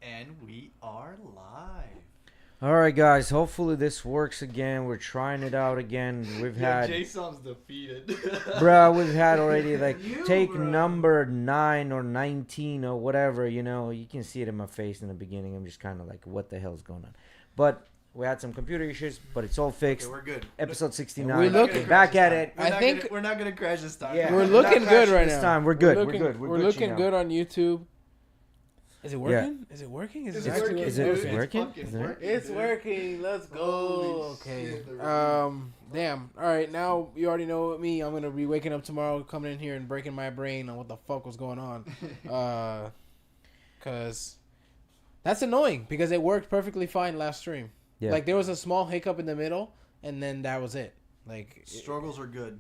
And we are live. All right, guys. Hopefully this works again. We're trying it out again. We've had, Jason's defeated. bro. We've had already take number 9 or 19 or whatever. You know, you can see it in my face in the beginning. I'm just kind of like, what the hell's going on? But we had some computer issues, but it's all fixed. Okay, we're good. Episode 69. We're looking back at it. I think we're not gonna crash this time. Yeah, We're looking good right this now. time. We're good. We're looking good on YouTube. Is it working? Yeah. Is it working? It's actually working. Is it It's working? fucking Is it? working. It's working. Let's go. Holy Okay. shit. Damn. All right. Now you already know me. I'm gonna be waking up tomorrow, coming in here and breaking my brain on what the fuck was going on. Cause that's annoying because it worked perfectly fine last stream. Yeah. Like there was a small hiccup in the middle, and then that was it. Like Struggles are good.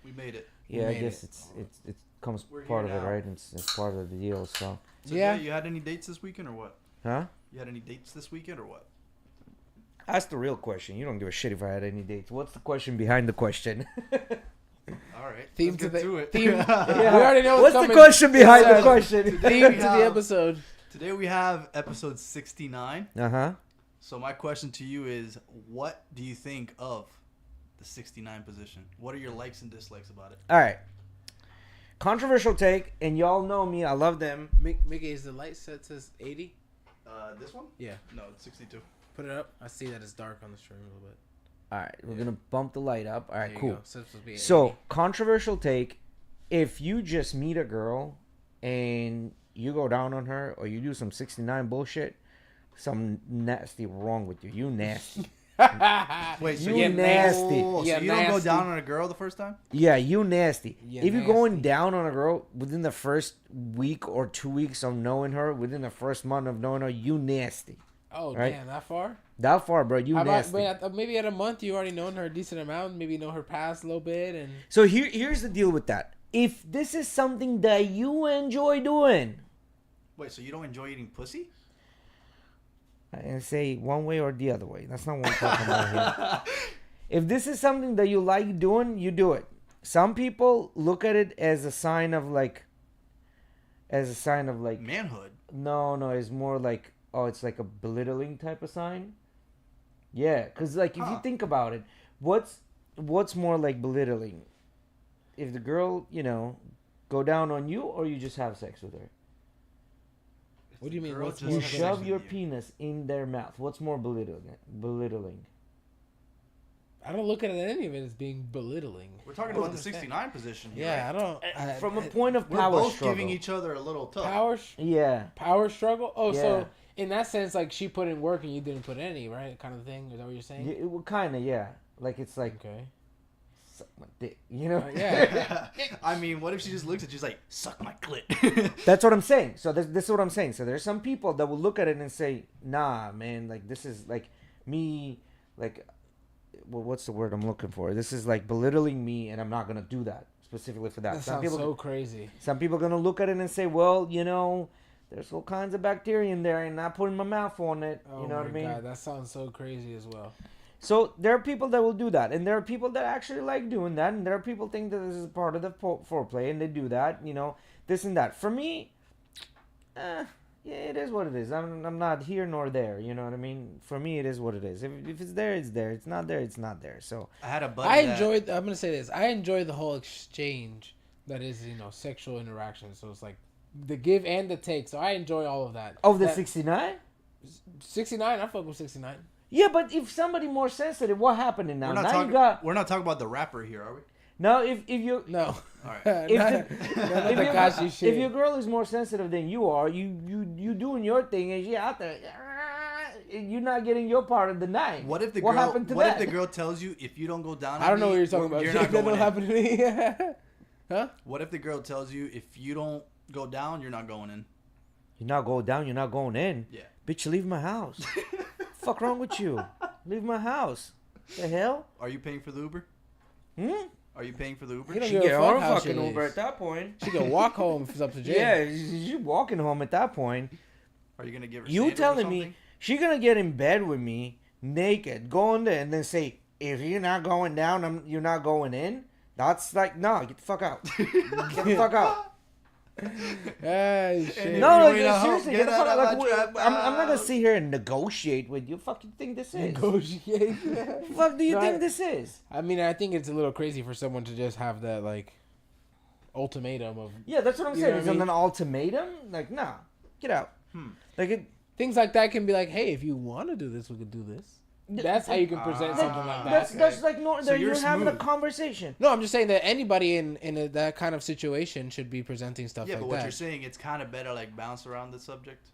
We made it. Yeah, I made guess it. it comes We're part of here it, now. right? It's part of the deal. So, So Yeah. Jay, you had any dates this weekend or what? huh? You had any dates this weekend or what? That's the real question. You don't give a shit if I had any dates. What's the question behind the question? All right. Theme let's to get the to it. theme. Yeah. We already know What's what's the coming. question behind the It's, question? Theme to the episode. Today we have episode 69. Uh huh. So my question to you is, what do you think of the 69 position? What are your likes and dislikes about it? All right. Controversial take, and y'all know me. I love them. Mickey, is the light set to 80? This one? Yeah. No, it's 62. Put it up. I see that it's dark on the stream a little bit. All right, we're gonna bump the light up. All right, There you cool. go. So, it's supposed to be at So 80. controversial take: if you just meet a girl and you go down on her, or you do some 69 bullshit, something nasty wrong with you. You nasty. Wait, so You you nasty. Oh, so Yeah, you don't go nasty. down on a girl the first time? Yeah, you nasty. Yeah, if you're going nasty. down on a girl within the first week or 2 weeks of knowing her, within the first month of knowing her, you nasty. Oh, Right? damn, that far? That far, bro, you How about, nasty. wait, maybe at a month you already known her a decent amount, maybe know her past a little bit, and So here's the deal with that. If this is something that you enjoy doing, Wait, so you don't enjoy eating pussy? I didn't say one way or the other way. That's not what I'm talking about here. If this is something that you like doing, you do it. Some people look at it as a sign of like, Manhood. no, it's more like, oh, it's like a belittling type of sign. Yeah, because like if you think about it, what's more like belittling? If the girl, go down on you, or you just have sex with her? what do you mean? Girl What's just You more has of a- sex shove with your you. penis in their mouth. What's more belittling? I don't look at any of it as being belittling. We're talking about the 69 position here. Yeah, right? I don't. From a point of We're power both struggle. giving each other a little tough. Yeah. Power struggle. Oh, Yeah. so in that sense, like she put in work and you didn't put any, right? Kind of thing. Is that what you're saying? Yeah, it would kind of, yeah. Like, it's like, Okay. suck my dick, you know? Yeah. I mean, what if she just looks at you, she's like, suck my clit? That's what I'm saying. So this is what I'm saying. So there's some people that will look at it and say, nah, man, like, this is, like, me, like, well, what's the word I'm looking for? This is, like, belittling me, and I'm not going to do that specifically for that. That Some sounds people, so crazy. some people are going to look at it and say, well, there's all kinds of bacteria in there, and not putting my mouth on it. Oh You know my what I mean? God, that sounds so crazy as well. So there are people that will do that, and there are people that actually like doing that, and there are people think that this is part of the foreplay, and they do that, this and that. For me, yeah, it is what it is. I'm not here nor there. You know what I mean? For me, it is what it is. If it's there, it's there. It's not there, it's not there. So I had a buddy I that- enjoyed. I'm gonna say this. I enjoy the whole exchange that is, sexual interaction. So it's like the give and the take. So I enjoy all of that. the That- 69. 69. I fuck with 69. Yeah, but if somebody more sensitive, what happened now? We're not, Now talking, you got we're not talking about the rapper here, are we? now if you No. All right. If Not if, Tekashi your, shit. if your girl is more sensitive than you are, you doing your thing and she out there, you're not getting your part of the night. What if the what girl? happened to What that? if the girl tells you, if you don't go down? I don't on know me, what you're talking about. You're Shit, not that going don't in. happen to me. Huh? What if the girl tells you, if you don't go down, you're not going in? You're not going down. You're not going in. Yeah. Bitch, leave my house. Fuck wrong with you? Leave my house. The hell? Are you paying for the Uber? Hmm? Are you paying for the Uber? You don't She give a get her fuck own how fucking she Uber is. at that point. She can walk home if it's up to jail. Yeah, you walking home at that point. Are you gonna give her? You sandals or telling me something? she gonna get in bed with me naked, go in there, and then say, if you're not going down, you're not going in? That's like, no, get the fuck out. Get the fuck out. Shit. No, you like, ain't a hoe, seriously, get get the out fuck, of like, my trap I'm not gonna house. sit here and negotiate with you. Fucking think this is? Negotiate. Fuck do you No, think this is? I mean, I think it's a little crazy for someone to just have that like ultimatum of Yeah, that's what I'm You saying. know Is what I it mean? an ultimatum? Like, nah, get out. Like it. things like that can be like, hey, if you want to do this, we could do this. That's how you can present something like that. That's like no. So you're you're having a smooth. conversation. No, I'm just saying that anybody in that kind of situation should be presenting stuff Yeah, like but what that. you're saying, it's kind of better like bounce around the subject.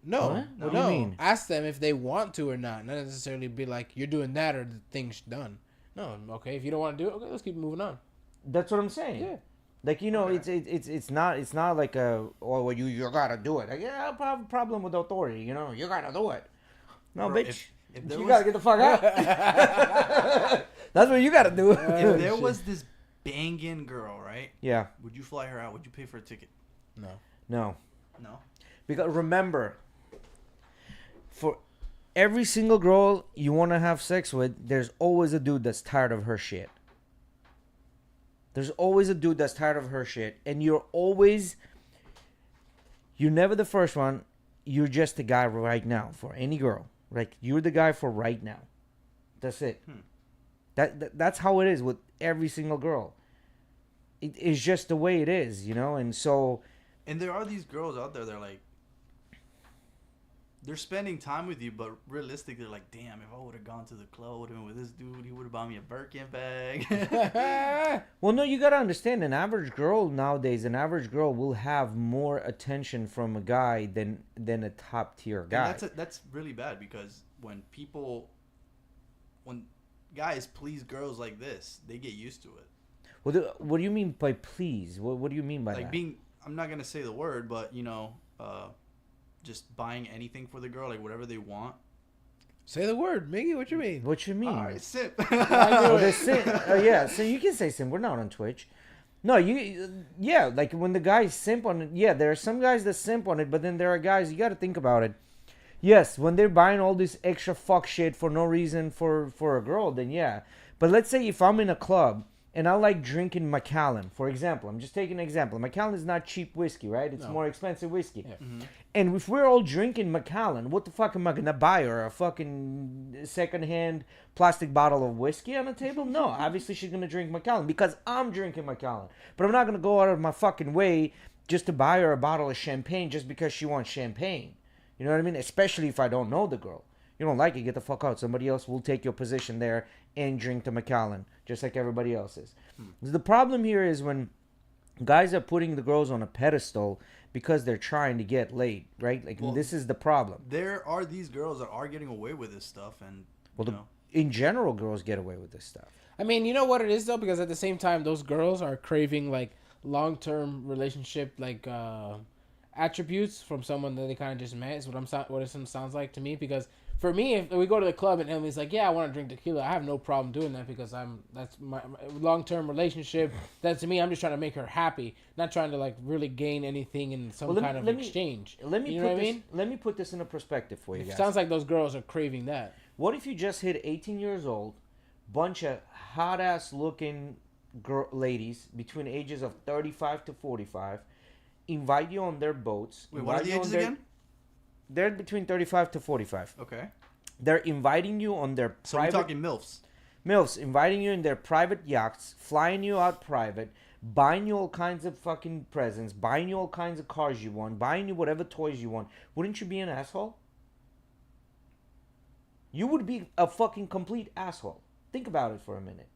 No, What? no. What do you mean? Ask them if they want to or not. Not necessarily be like, you're doing that or the thing's done. No, okay. If you don't want to do it, okay, let's keep moving on. That's what I'm saying. Yeah. Like Okay. it's not like a well you gotta do it. Like, yeah, I have a problem with authority. You gotta do it. No, Bro, bitch. if there You was, gotta get the fuck out. That's what you gotta do. if there was this banging girl, right? Yeah. Would you fly her out? Would you pay for a ticket? No. No. No. Because remember, for every single girl you want to have sex with, there's always a dude that's tired of her shit. There's always a dude that's tired of her shit. And you're never the first one. You're just the guy right now for any girl. Like, you're the guy for right now. That's it. That's how it is with every single girl. It's just the way it is, And so, And there are these girls out there. They're like, they're spending time with you, but realistically, they're like, damn, if I would have gone to the club, would have been with this dude. He would have bought me a Birkin bag. well, no, you gotta understand. An average girl nowadays, will have more attention from a guy than a top tier guy. And that's really bad because when guys please girls like this, they get used to it. What do you mean by please? What do you mean by Like that? being, I'm not gonna say the word, but just buying anything for the girl, like whatever they want. Say the word, Miggy. What you mean? What you mean? All right, sip. Oh, yeah, so you can say simp. We're not on Twitch. No, like when the guys simp on it, yeah, there are some guys that simp on it, but then there are guys, you got to think about it. Yes, when they're buying all this extra fuck shit for no reason for a girl, then yeah. But let's say if I'm in a club and I like drinking Macallan, for example, I'm just taking an example. Macallan is not cheap whiskey, right? It's more expensive whiskey. Yeah. Mm-hmm. And if we're all drinking Macallan, what the fuck am I gonna buy her? A fucking secondhand plastic bottle of whiskey on the table? No, obviously she's gonna drink Macallan because I'm drinking Macallan. But I'm not gonna go out of my fucking way just to buy her a bottle of champagne just because she wants champagne. You know what I mean? Especially if I don't know the girl. You don't like it, get the fuck out. Somebody else will take your position there and drink the Macallan, just like everybody else is. The problem here is when guys are putting the girls on a pedestal because they're trying to get laid, right? Like, Well, this is the problem. There are these girls that are getting away with this stuff, and In general, girls get away with this stuff. I mean, you know what it is though, because at the same time, those girls are craving like long-term relationship like attributes from someone that they kind of just met. Is what it sounds like to me. Because for me, if we go to the club and Emily's like, "Yeah, I want to drink tequila," I have no problem doing that because that's my long-term relationship. That's to me. I'm just trying to make her happy, not trying to like really gain anything in some kind of exchange. Let me You know put what I this. mean? Let me put this in a perspective for you It guys. sounds like those girls are craving that. What if you just hit 18 years old, bunch of hot ass looking ladies between ages of 35 to 45, invite you on their boats. Wait, what are invite the you on ages their- again? They're between 35 to 45. Okay. They're inviting you on their So we're private talking MILFs. MILFs, inviting you in their private yachts, flying you out private, buying you all kinds of fucking presents, buying you all kinds of cars you want, buying you whatever toys you want. Wouldn't you be an asshole? You would be a fucking complete asshole. Think about it for a minute.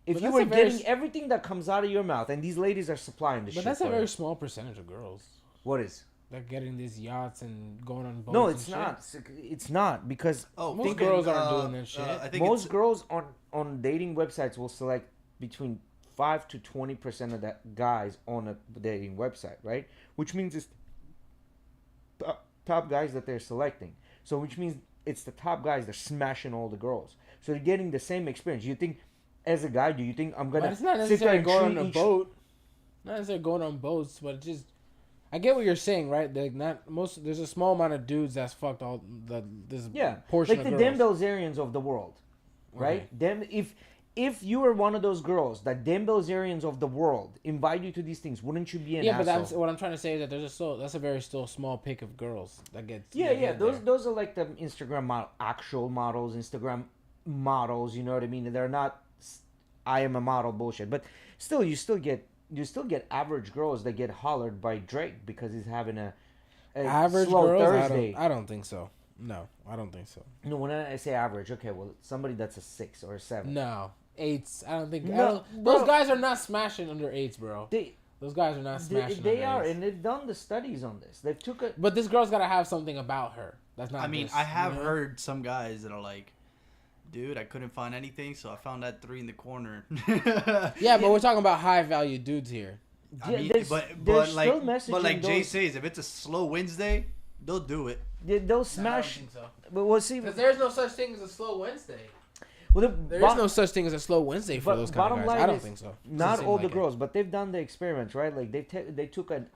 If But you that's were a very getting everything that comes out of your mouth, and these ladies are supplying the But shit. that's a for very you. small percentage of girls. What is? They're getting these yachts and going on boats. No, and it's shit. not. It's not because Oh, Most okay, girls aren't doing that shit. I think most it's, girls on dating websites will select between 5 to 20% of that guys on a dating website, right? Which means it's top guys that they're selecting. So which means it's the top guys that are smashing all the girls. So they're getting the same experience. You think, as a guy, do you think I'm But gonna it's not sit there necessarily and going on treat a each boat. Not necessarily going on boats, but just I get what you're saying, right? Like not most. There's a small amount of dudes that's fucked all this Yeah, portion like of the girls. Dan Bilzerians of the world, right? Okay. Them, if if you were one of those girls that them Bilzerians of the world invite you to these things, wouldn't you be an Yeah, but asshole? what I'm trying to say is that that's a very still small pick of girls that get. Yeah, that yeah. get Those there. those are like the Instagram actual models, Instagram models. You know what I mean? They're not. I am a model bullshit, but still, you still get average girls that get hollered by Drake because he's having a Average slow girls, Thursday. I don't think so. No, I don't think so. No, when I say average, okay, well, somebody that's a 6 or a 7. No, eights. I don't think. No, those bro. guys are not smashing under eights, bro. They Those guys are not smashing. they under are, eights. and they've done the studies on this. They've took a. But this girl's gotta have something about her. That's not. I mean, this, I have you know? heard some guys that are like, dude, I couldn't find anything, so I found that 3 in the corner. Yeah, but we're talking about high value dudes here. I Yeah, mean, there's- but there's like, still messaging but like Jay those- says, if it's a slow Wednesday, they'll do it. They'll smash. so. But we'll see. Because there's no such thing as a slow Wednesday. Well, There is no such thing as a slow Wednesday for but those kind bottom of guys. line I don't is think so. Not Doesn't seem all like the it. girls, but they've done the experiments, right? Like they took an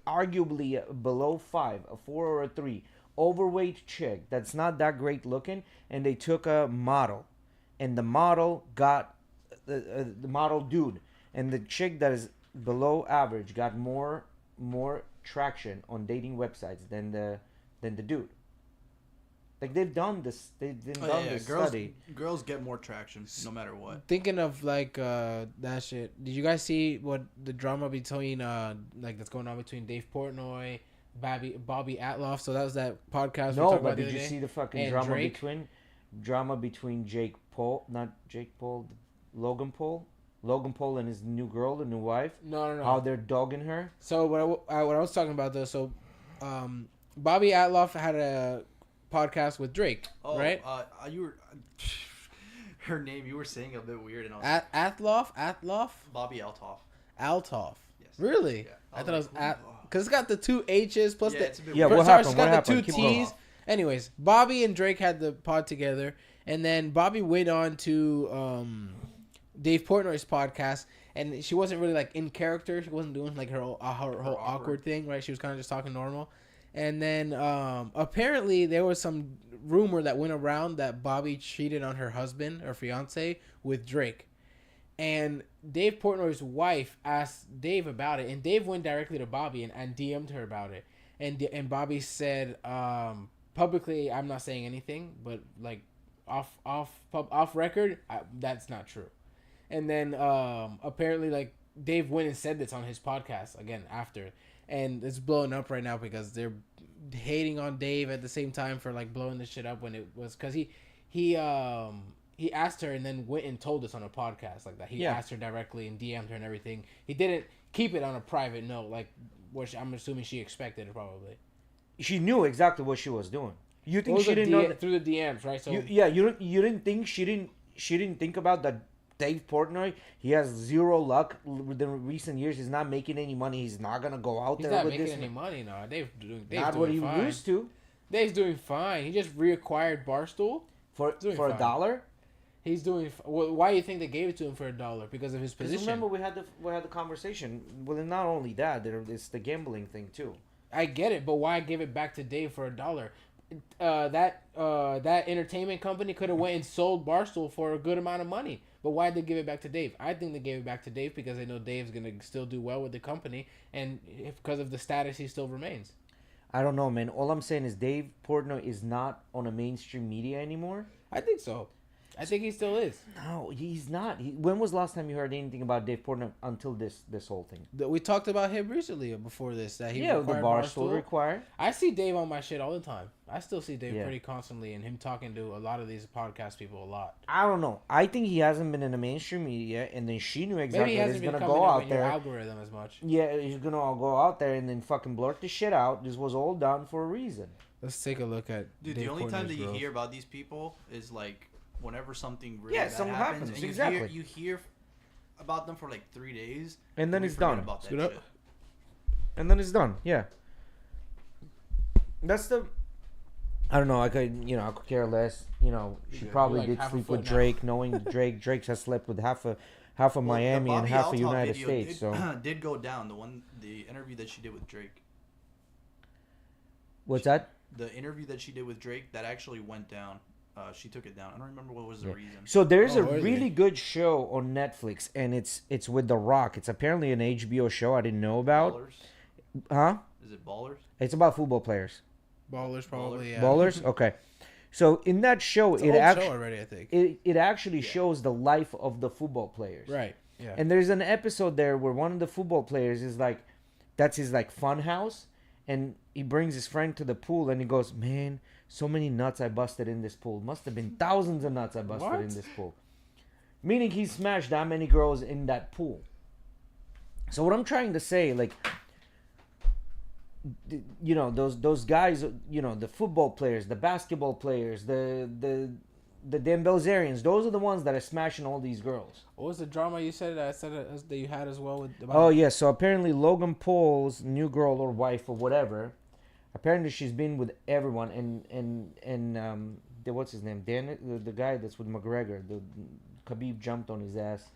arguably below 5, a 4 or a 3 overweight chick that's not that great looking, and they took a model, and the model got the model dude, and the chick that is below average got more traction on dating websites than the dude. Like they've done this, this girls, study. girls get more traction no matter what. Thinking of like that shit. Did you guys see what the drama between like that's going on between Dave Portnoy, Bobby Atloff? So that was that podcast. we No, talked but about the did other you day? see the fucking And drama between Jake Paul, not Jake Paul, Logan Paul, Logan Paul and his new girl, the new wife? No. How they're dogging her? So what I was talking about though, so Bobby Atloff had a podcast with Drake, Oh, right? You were her name. You were saying a bit weird, and I was Atloff, Bobby Altoff. Altoff. Yes. Really? Yeah. I thought it was like, because it's got the 2 H's plus Yeah, the it's a bit Yeah, weird. what sorry, happened? it's What got the happened? 2 Keep going. T's. Anyways, Bobby and Drake had the pod together, and then Bobby went on to Dave Portnoy's podcast, and she wasn't really like in character. She wasn't doing like her whole awkward thing, right? She was kind of just talking normal. And then apparently there was some rumor that went around that Bobby cheated on her husband or fiance with Drake. And Dave Portnoy's wife asked Dave about it, and Dave went directly to Bobby and DM'd her about it. And Bobby said publicly, I'm not saying anything, but like off record, that's not true. And then apparently like Dave went and said this on his podcast again after, and it's blowing up right now because they're hating on Dave at the same time for like blowing this shit up when it was because he asked her and then went and told us on a podcast like that. He asked her directly and DM'd her and everything. He didn't keep it on a private note like which I'm assuming she expected it probably. She knew exactly what she was doing. You think Well, she didn't know that? through the DMs, right? So You didn't think she didn't think about that. Dave Portnoy, he has zero luck within recent years. He's not making any money. He's not gonna go out he's there not with making this. any money now. Dave's Not doing what he fine. used to Dave's doing fine. He just reacquired Barstool. for Doing a fine. dollar. He's doing. Why do you think they gave it to him for $1? Because of his Because position. remember we had the conversation. Well, and not only that, it's the gambling thing too. I get it, but why give it back to Dave for $1? That entertainment company could have went and sold Barstool for a good amount of money. But why did they give it back to Dave? I think they gave it back to Dave because they know Dave's gonna still do well with the company, and because of the status he still remains. I don't know, man. All I'm saying is Dave Portnoy is not on a mainstream media anymore. I think so. I think he still is. No, he's not. When was the last time you heard anything about Dave Portnoy until this whole thing? We talked about him recently before this. That he Yeah, the required Barstool required. I see Dave on my shit all the time. I still see Dave Yeah. pretty constantly, and him talking to a lot of these podcast people a lot. I don't know. I think he hasn't been in the mainstream media, and then she knew Maybe exactly he that hasn't he's been gonna coming go up out in your there. algorithm as much. Yeah, he's gonna go out there and then fucking blurt the shit out. This was all done for a reason. Let's take a look at. Dude, Dave the only time Portnoy's that you growth. hear about these people is like whenever something really Yeah, bad something happens, happens, and exactly. you hear about them for like 3 days, And then we it's forget done. About that Scoot up. shit. And then it's done. Yeah. That's the. I don't know. I could care less. She Yeah, probably you're like did half a sleep foot with now. Drake, knowing Drake has slept with half of Well, Miami the and Bobby half of Altoff United video States. did, So did go down. The interview that she did with Drake. what's that? The interview that she did with Drake that actually went down. she took it down. I don't remember what was the Yeah. reason. So there's a really? really good show on Netflix, and it's with The Rock. It's apparently an HBO show I didn't know about. Ballers? Huh? Is it Ballers? It's about football players. Ballers, probably. Yeah. Ballers? Okay. So in that show, It's an old show already, I think. it actually shows the life of the football players. Right. Yeah. And there's an episode there where one of the football players is like, that's his like fun house, and he brings his friend to the pool, and he goes, "Man, so many nuts I busted in this pool. Must have been thousands of nuts I busted What? in this pool." Meaning he smashed that many girls in that pool. So what I'm trying to say, like, you know, those guys, you know, the football players, the basketball players, the damn Belzerians, those are the ones that are smashing all these girls. What was the drama you said that you had as well with? Oh yeah, so apparently Logan Paul's new girl or wife or whatever, apparently she's been with everyone, and what's his name, the guy that's with McGregor, the Khabib jumped on his ass.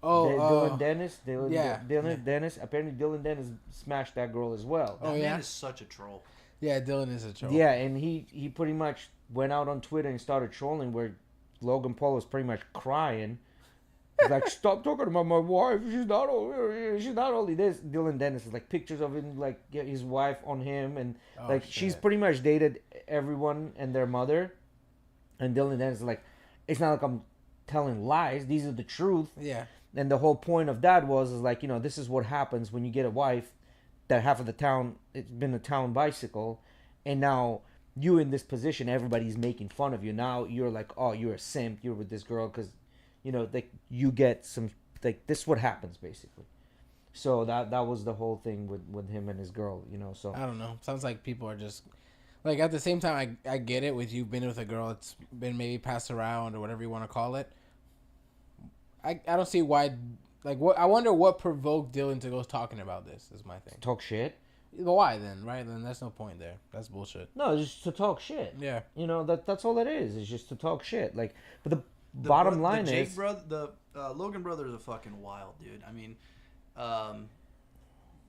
Dylan Dennis. Dylan Dennis. Apparently, Dylan Dennis smashed that girl as well. That man is such a troll. Yeah, Dylan is a troll. Yeah, and he pretty much went out on Twitter and started trolling, where Logan Paul was pretty much crying. He's like, "Stop talking about my wife. She's not only this." Dylan Dennis is like pictures of him, like his wife on him, and she's pretty much dated everyone and their mother. And Dylan Dennis is like, "It's not like I'm telling lies. These are the truth." Yeah. And the whole point of that is like, you know, this is what happens when you get a wife that half of the town, it's been a town bicycle, and now you in this position, everybody's making fun of you. Now you're like, oh, you're a simp, you're with this girl, because, you know, like, you get some, like, this is what happens, basically. So that was the whole thing with him and his girl, you know, so. I don't know. Sounds like people are just, like, at the same time, I get it with you being with a girl that's been maybe passed around or whatever you want to call it. I don't see why, like, what I wonder what provoked Dylan to go talking about this is my thing. Talk shit? Why then, right? Then that's no point there. That's bullshit. No, it's just to talk shit. Yeah. You know, that's all it is. It's just to talk shit. Like, but the bottom line the is... the Logan brothers are fucking wild, dude. I mean,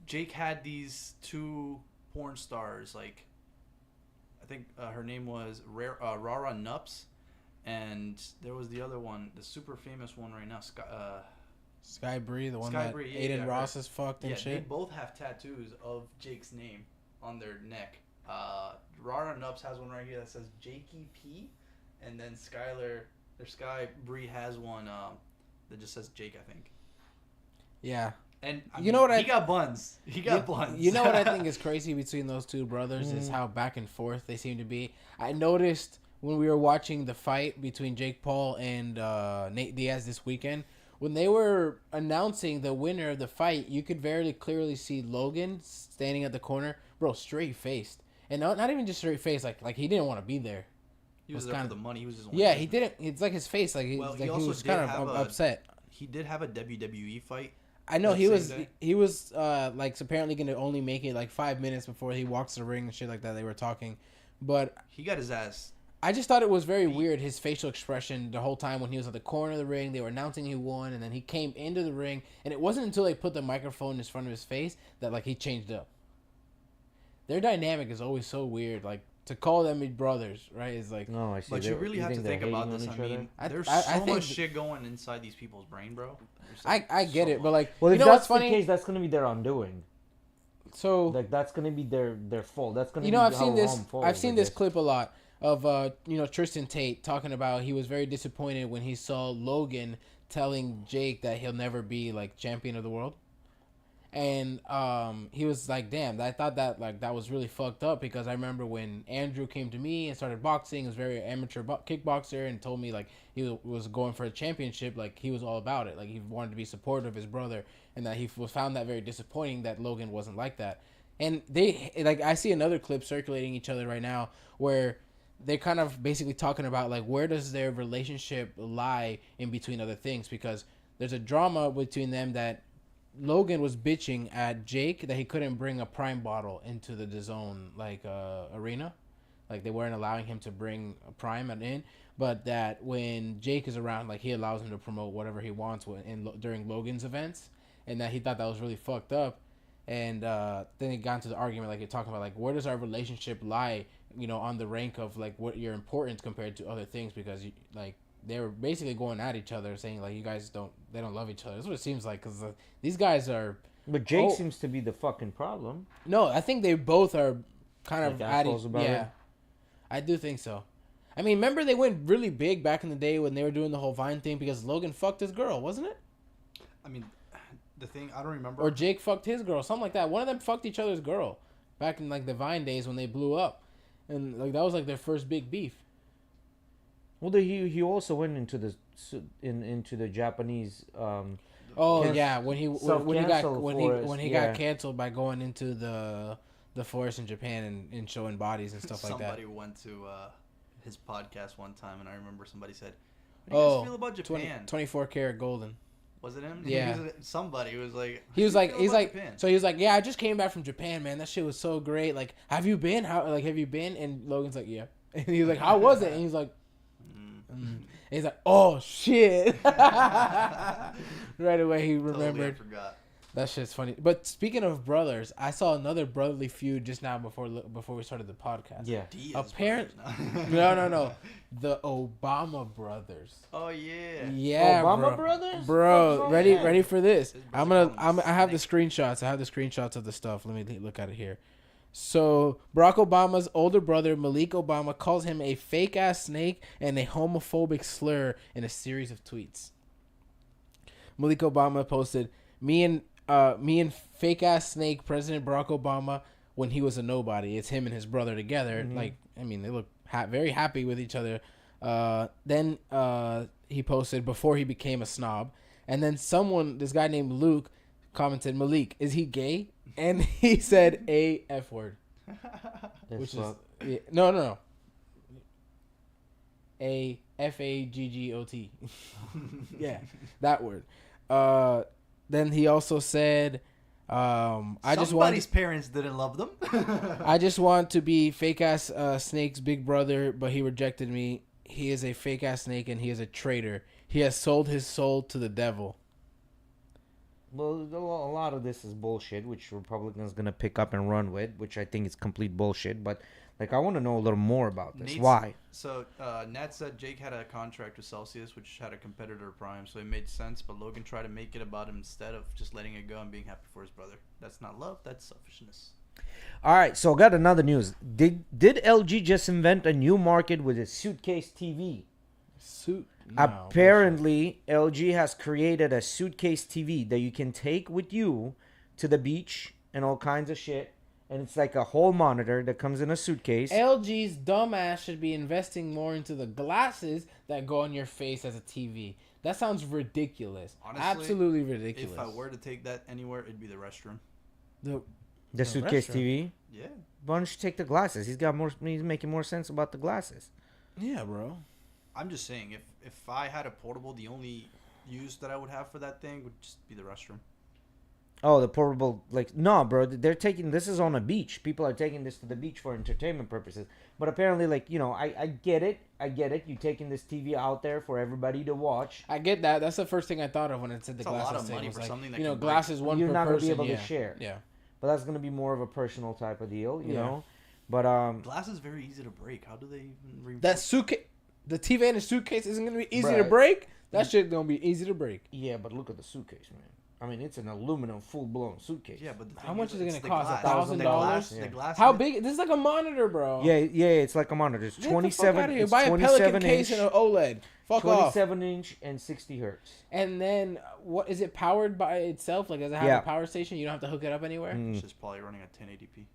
Jake had these two porn stars, like, I think her name was Rara Nups. And there was the other one, the super famous one right now, Sky Bree, the one Sky that Bree, Aiden Ross has fucked and shit. They shit. both have tattoos of Jake's name on their neck. Rara Nups has one right here that says Jakey P, and then Sky Bree has one that just says Jake, I think. Yeah. And you know what he got buns. He got buns. You know what I think is crazy between those two brothers is how back and forth they seem to be. I noticed when we were watching the fight between Jake Paul and Nate Diaz this weekend, when they were announcing the winner of the fight, you could very clearly see Logan standing at the corner, bro, straight faced, and not even just straight faced, like he didn't want to be there. He was there for the money. He was just he didn't. It's like his face, like he was kind of upset. He did have a WWE fight. I know he was like apparently gonna only make it like 5 minutes before he walks the ring and shit like that. They were talking, but he got his ass. I just thought it was very weird, his facial expression the whole time when he was at the corner of the ring. They were announcing he won, and then he came into the ring, and it wasn't until they put the microphone in front of his face that, like, he changed up. Their dynamic is always so weird. Like, to call them brothers, right, is like... No, I see. But you really have to think about this. I mean, there's so much shit going inside these people's brain, bro. I get it, but, like, well, you if know that's what's funny? the case, that's going to be their undoing. So... Like, that's going to be their fault. That's going to be how I've seen this. I've seen this guess. clip a lot of Tristan Tate talking about he was very disappointed when he saw Logan telling Jake that he'll never be like champion of the world, and he was like, damn, I thought that like that was really fucked up, because I remember when Andrew came to me and started boxing, he was a very amateur kickboxer, and told me like he was going for a championship, like he was all about it, like he wanted to be supportive of his brother, and that he found that very disappointing that Logan wasn't like that. And they like, I see another clip circulating each other right now where they're kind of basically talking about like where does their relationship lie in between other things, because there's a drama between them that Logan was bitching at Jake that he couldn't bring a Prime bottle into the DAZN like arena, like they weren't allowing him to bring a Prime in, but that when Jake is around, like he allows him to promote whatever he wants during Logan's events, and that he thought that was really fucked up. And then it got into the argument, like you're talking about, like where does our relationship lie on the rank of like what your importance compared to other things, because they were basically going at each other, saying like you guys don't love each other. That's what it seems like, because these guys are. But Jake seems to be the fucking problem. No, I think they both are kind of assholes about it. I do think so. I mean, remember they went really big back in the day when they were doing the whole Vine thing because Logan fucked his girl, wasn't it? I mean, the thing, I don't remember. Or Jake fucked his girl, something like that. One of them fucked each other's girl back in like the Vine days when they blew up, and like that was like their first big beef. Well, he also went into the Japanese. When he got Yeah. canceled by going into the forest in Japan and showing bodies and stuff like that. Somebody went to his podcast one time, and I remember somebody said, "How do you guys feel about Japan?" 24 karat golden. Was it him? Yeah. Somebody was like. He's like, Japan? so he was like, yeah, I just came back from Japan, man. That shit was so great. Like, have you been? Have you been? And Logan's like, yeah. And he's like, how was it? And he's like, And he's like, oh shit. Right away he remembered. I forgot. That shit's funny. But speaking of brothers, I saw another brotherly feud just now before we started the podcast. Yeah. Apparently, no, the Obama brothers. Oh yeah. Yeah, Obama bro. brothers? Bro, What's ready wrong with for this? His I brother have the snake. screenshots. I have the screenshots of the stuff. Let me look at it here. So Barack Obama's older brother Malik Obama calls him a fake ass snake and a homophobic slur in a series of tweets. Malik Obama posted, me and fake ass snake President Barack Obama when he was a nobody. It's him and his brother together. Mm-hmm. Like, I mean, they look very happy with each other. Then he posted before he became a snob, and then this guy named Luke commented, Malik, is he gay? And he said a F word, which is no a FAGGOT. Yeah, that word. Then he also said, Somebody's parents didn't love them. I just want to be fake ass Snake's big brother, but he rejected me. He is a fake ass snake and he is a traitor. He has sold his soul to the devil. Well, a lot of this is bullshit, which Republicans gonna pick up and run with, which I think is complete bullshit. But like, I want to know a little more about this. Why? So Nat said Jake had a contract with Celsius, which had a competitor Prime, so it made sense. But Logan tried to make it about him instead of just letting it go and being happy for his brother. That's not love. That's selfishness. All right, so got another news. Did LG just invent a new market with its suitcase TV? Apparently, LG has created a suitcase TV that you can take with you to the beach and all kinds of shit. And it's like a whole monitor that comes in a suitcase. LG's dumbass should be investing more into the glasses that go on your face as a TV. That sounds ridiculous. Honestly, absolutely ridiculous. If I were to take that anywhere, it'd be the restroom. The suitcase restaurant. TV? Yeah. Why don't you take the glasses? He's making more sense about the glasses. Yeah, bro. I'm just saying, if I had a portable, the only use that I would have for that thing would just be the restroom. Oh, the portable, no, bro, they're taking, this is on a beach. People are taking this to the beach for entertainment purposes. But apparently, I get it. You're taking this TV out there for everybody to watch. I get that. That's the first thing I thought of when it said the It's a glasses lot of thing. money It was for like, something that can glasses one You're per not going to person. be able Yeah. to share. Yeah. But that's going to be more of a personal type of deal, you Yeah. know? But, Glass is very easy to break. How do they even reinforce That suitcase, the TV in the suitcase isn't going to be easy to Bruh. break? That shit going to be easy to break. yeah, but look at the suitcase, man. I mean, it's an aluminum full-blown suitcase. Yeah, but the How thing much is it it's gonna the cost? glass. $1,000? The Yeah. glass. How big? This is like a monitor, bro. Yeah, it's like a monitor. It's Get the fuck 27. outta here. It's Buy a Pelican 27 case inch, and an OLED. Fuck off. 27 inch and 60 hertz. And then, what is it powered by itself? Like, does it have Yeah. a power station? You don't have to hook it up anywhere? Mm. It's just probably running at 1080p.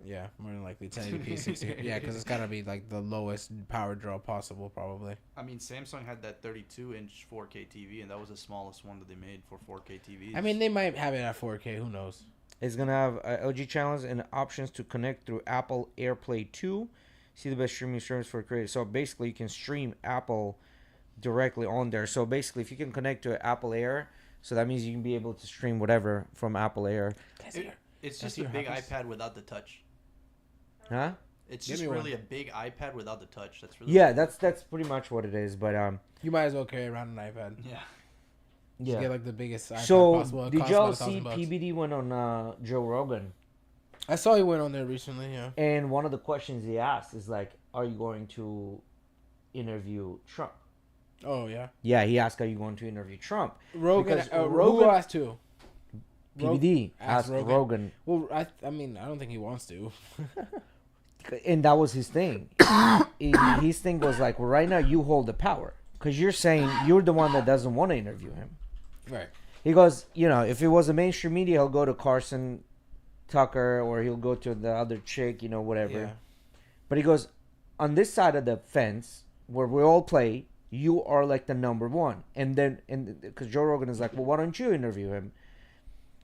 Yeah, more than likely 1080p, 60. Yeah, because it's got to be like the lowest power draw possible, probably. I mean, Samsung had that 32-inch 4K TV, and that was the smallest one that they made for 4K TVs. I mean, they might have it at 4K. Who knows? It's going to have LG channels and options to connect through Apple AirPlay 2. See the best streaming service for creators. So basically, you can stream Apple directly on there. So basically, if you can connect to Apple Air, so that means you can be able to stream whatever from Apple Air. It's Can I just see a your big house? iPad without the touch. Huh? It's Give just me really one. a big iPad without the touch. That's really Yeah, that's pretty much what it is. But You might as well carry around an iPad. yeah. Just get like the biggest iPad So possible. It did costs y'all about see $1,000. PBD went on Joe Rogan? I saw he went on there recently. Yeah. And one of the questions he asked is like, "Are you going to interview Trump?" Oh yeah. Yeah, he asked, "Are you going to interview Trump?" Rogan. Because Rogan Rogan- asked too. PBD asked asked Rogan. Rogan, Well, I mean, I don't think he wants to. and that was his thing. His thing was like, "Well, right now you hold the power because you're saying you're the one that doesn't want to interview him." Right. He goes, if it was a mainstream media, he'll go to Carson Tucker or he'll go to the other chick, whatever. Yeah. But he goes, on this side of the fence where we all play, you are like the number one. And then, because Joe Rogan is like, well, why don't you interview him?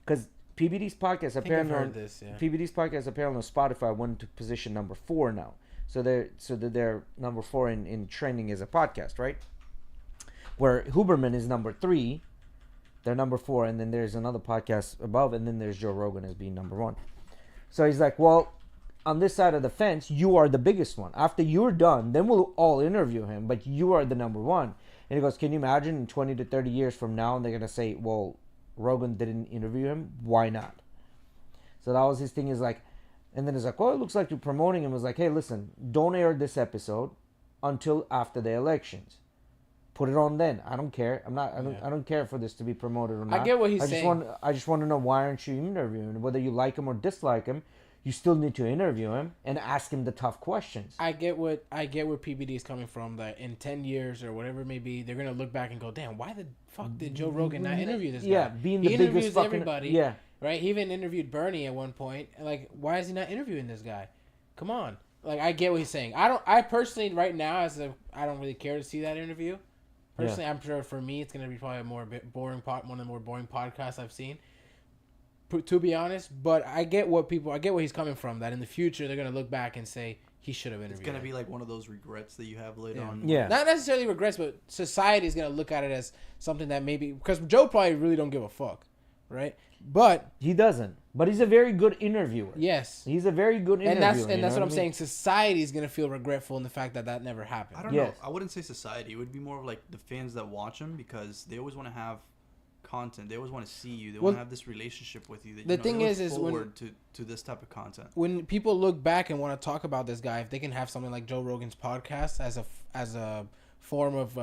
Because PBD's podcast I think I've apparently heard this. Yeah. PBD's podcast apparently on Spotify went to position number 4 now. So they're number 4 in trending as a podcast, right? Where Huberman is number 3. They're number 4, and then there's another podcast above, and then there's Joe Rogan as being number 1. So he's like, well, on this side of the fence, you are the biggest one. After you're done, then we'll all interview him, but you are the number 1. And he goes, can you imagine in 20 to 30 years from now, they're going to say, well, Rogan didn't interview him? Why not? So that was his thing, is like, and then it's like, well, it looks like you're promoting him. It was like, hey, listen, don't air this episode until after the elections. Put it on then. I don't care. I don't care for this to be promoted or not. I get what he's saying. I just want to know, why aren't you interviewing? Whether you like him or dislike him, you still need to interview him and ask him the tough questions. I get where PBD is coming from. That in 10 years or whatever it may be, they're gonna look back and go, "Damn, why the fuck did Joe Rogan not interview this guy?" Yeah, being the he biggest interviews fucking everybody. Yeah, right. He even interviewed Bernie at one point. Like, why is he not interviewing this guy? Come on. Like, I get what he's saying. I personally right now I don't really care to see that interview. Personally, I'm sure for me it's gonna be probably one of the more boring podcasts I've seen. To be honest, but I get where he's coming from. That in the future they're gonna look back and say he should have interviewed. It's gonna him. be like one of those regrets that you have later on. Yeah. Not necessarily regrets, but society is gonna look at it as something that maybe, because Joe probably really don't give a fuck, right? But he doesn't. But he's a very good interviewer. yes, He's a very good interviewer. and that's what I'm saying. Society is gonna feel regretful in the fact that never happened. I don't Yes. know. I wouldn't say society. It would be more of like the fans that watch him, because they always want to have content. They always want to see you. They want to have this relationship with you. That, the thing they look is when- forward to this type of content. When people look back and want to talk about this guy, if they can have something like Joe Rogan's podcast as a form of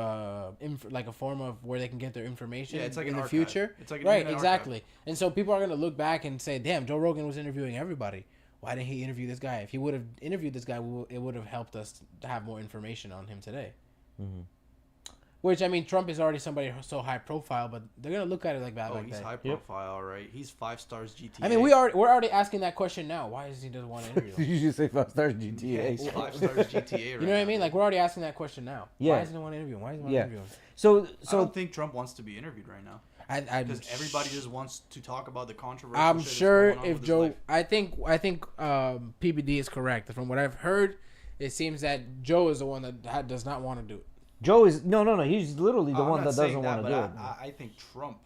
like a form of where they can get their information, Yeah, it's like in an the archive. future, It's like an right? internet Exactly. And so people are gonna look back and say, "Damn, Joe Rogan was interviewing everybody. Why didn't he interview this guy? If he would have interviewed this guy, it would have helped us to have more information on him today." Mm-hmm. Which, I mean, Trump is already somebody so high profile, but they're gonna look at it like that. Oh, like he's that. high profile, all right. He's 5 stars GTA. I mean, we're already asking that question now. Why is he doesn't want to interview him? You should say 5 stars Yeah, GTA. he's 5 stars GTA. Right You know what I mean? Like, we're already asking that question now. Yeah. Why doesn't he want to interview him? Why doesn't he want to interview him? So I don't think Trump wants to be interviewed right now, because everybody just wants to talk about the controversy. I'm sure if Joe, I think PBD is correct. From what I've heard, it seems that Joe is the one that does not want to do it. Joe is no. He's literally the one that doesn't want to do it. I think Trump.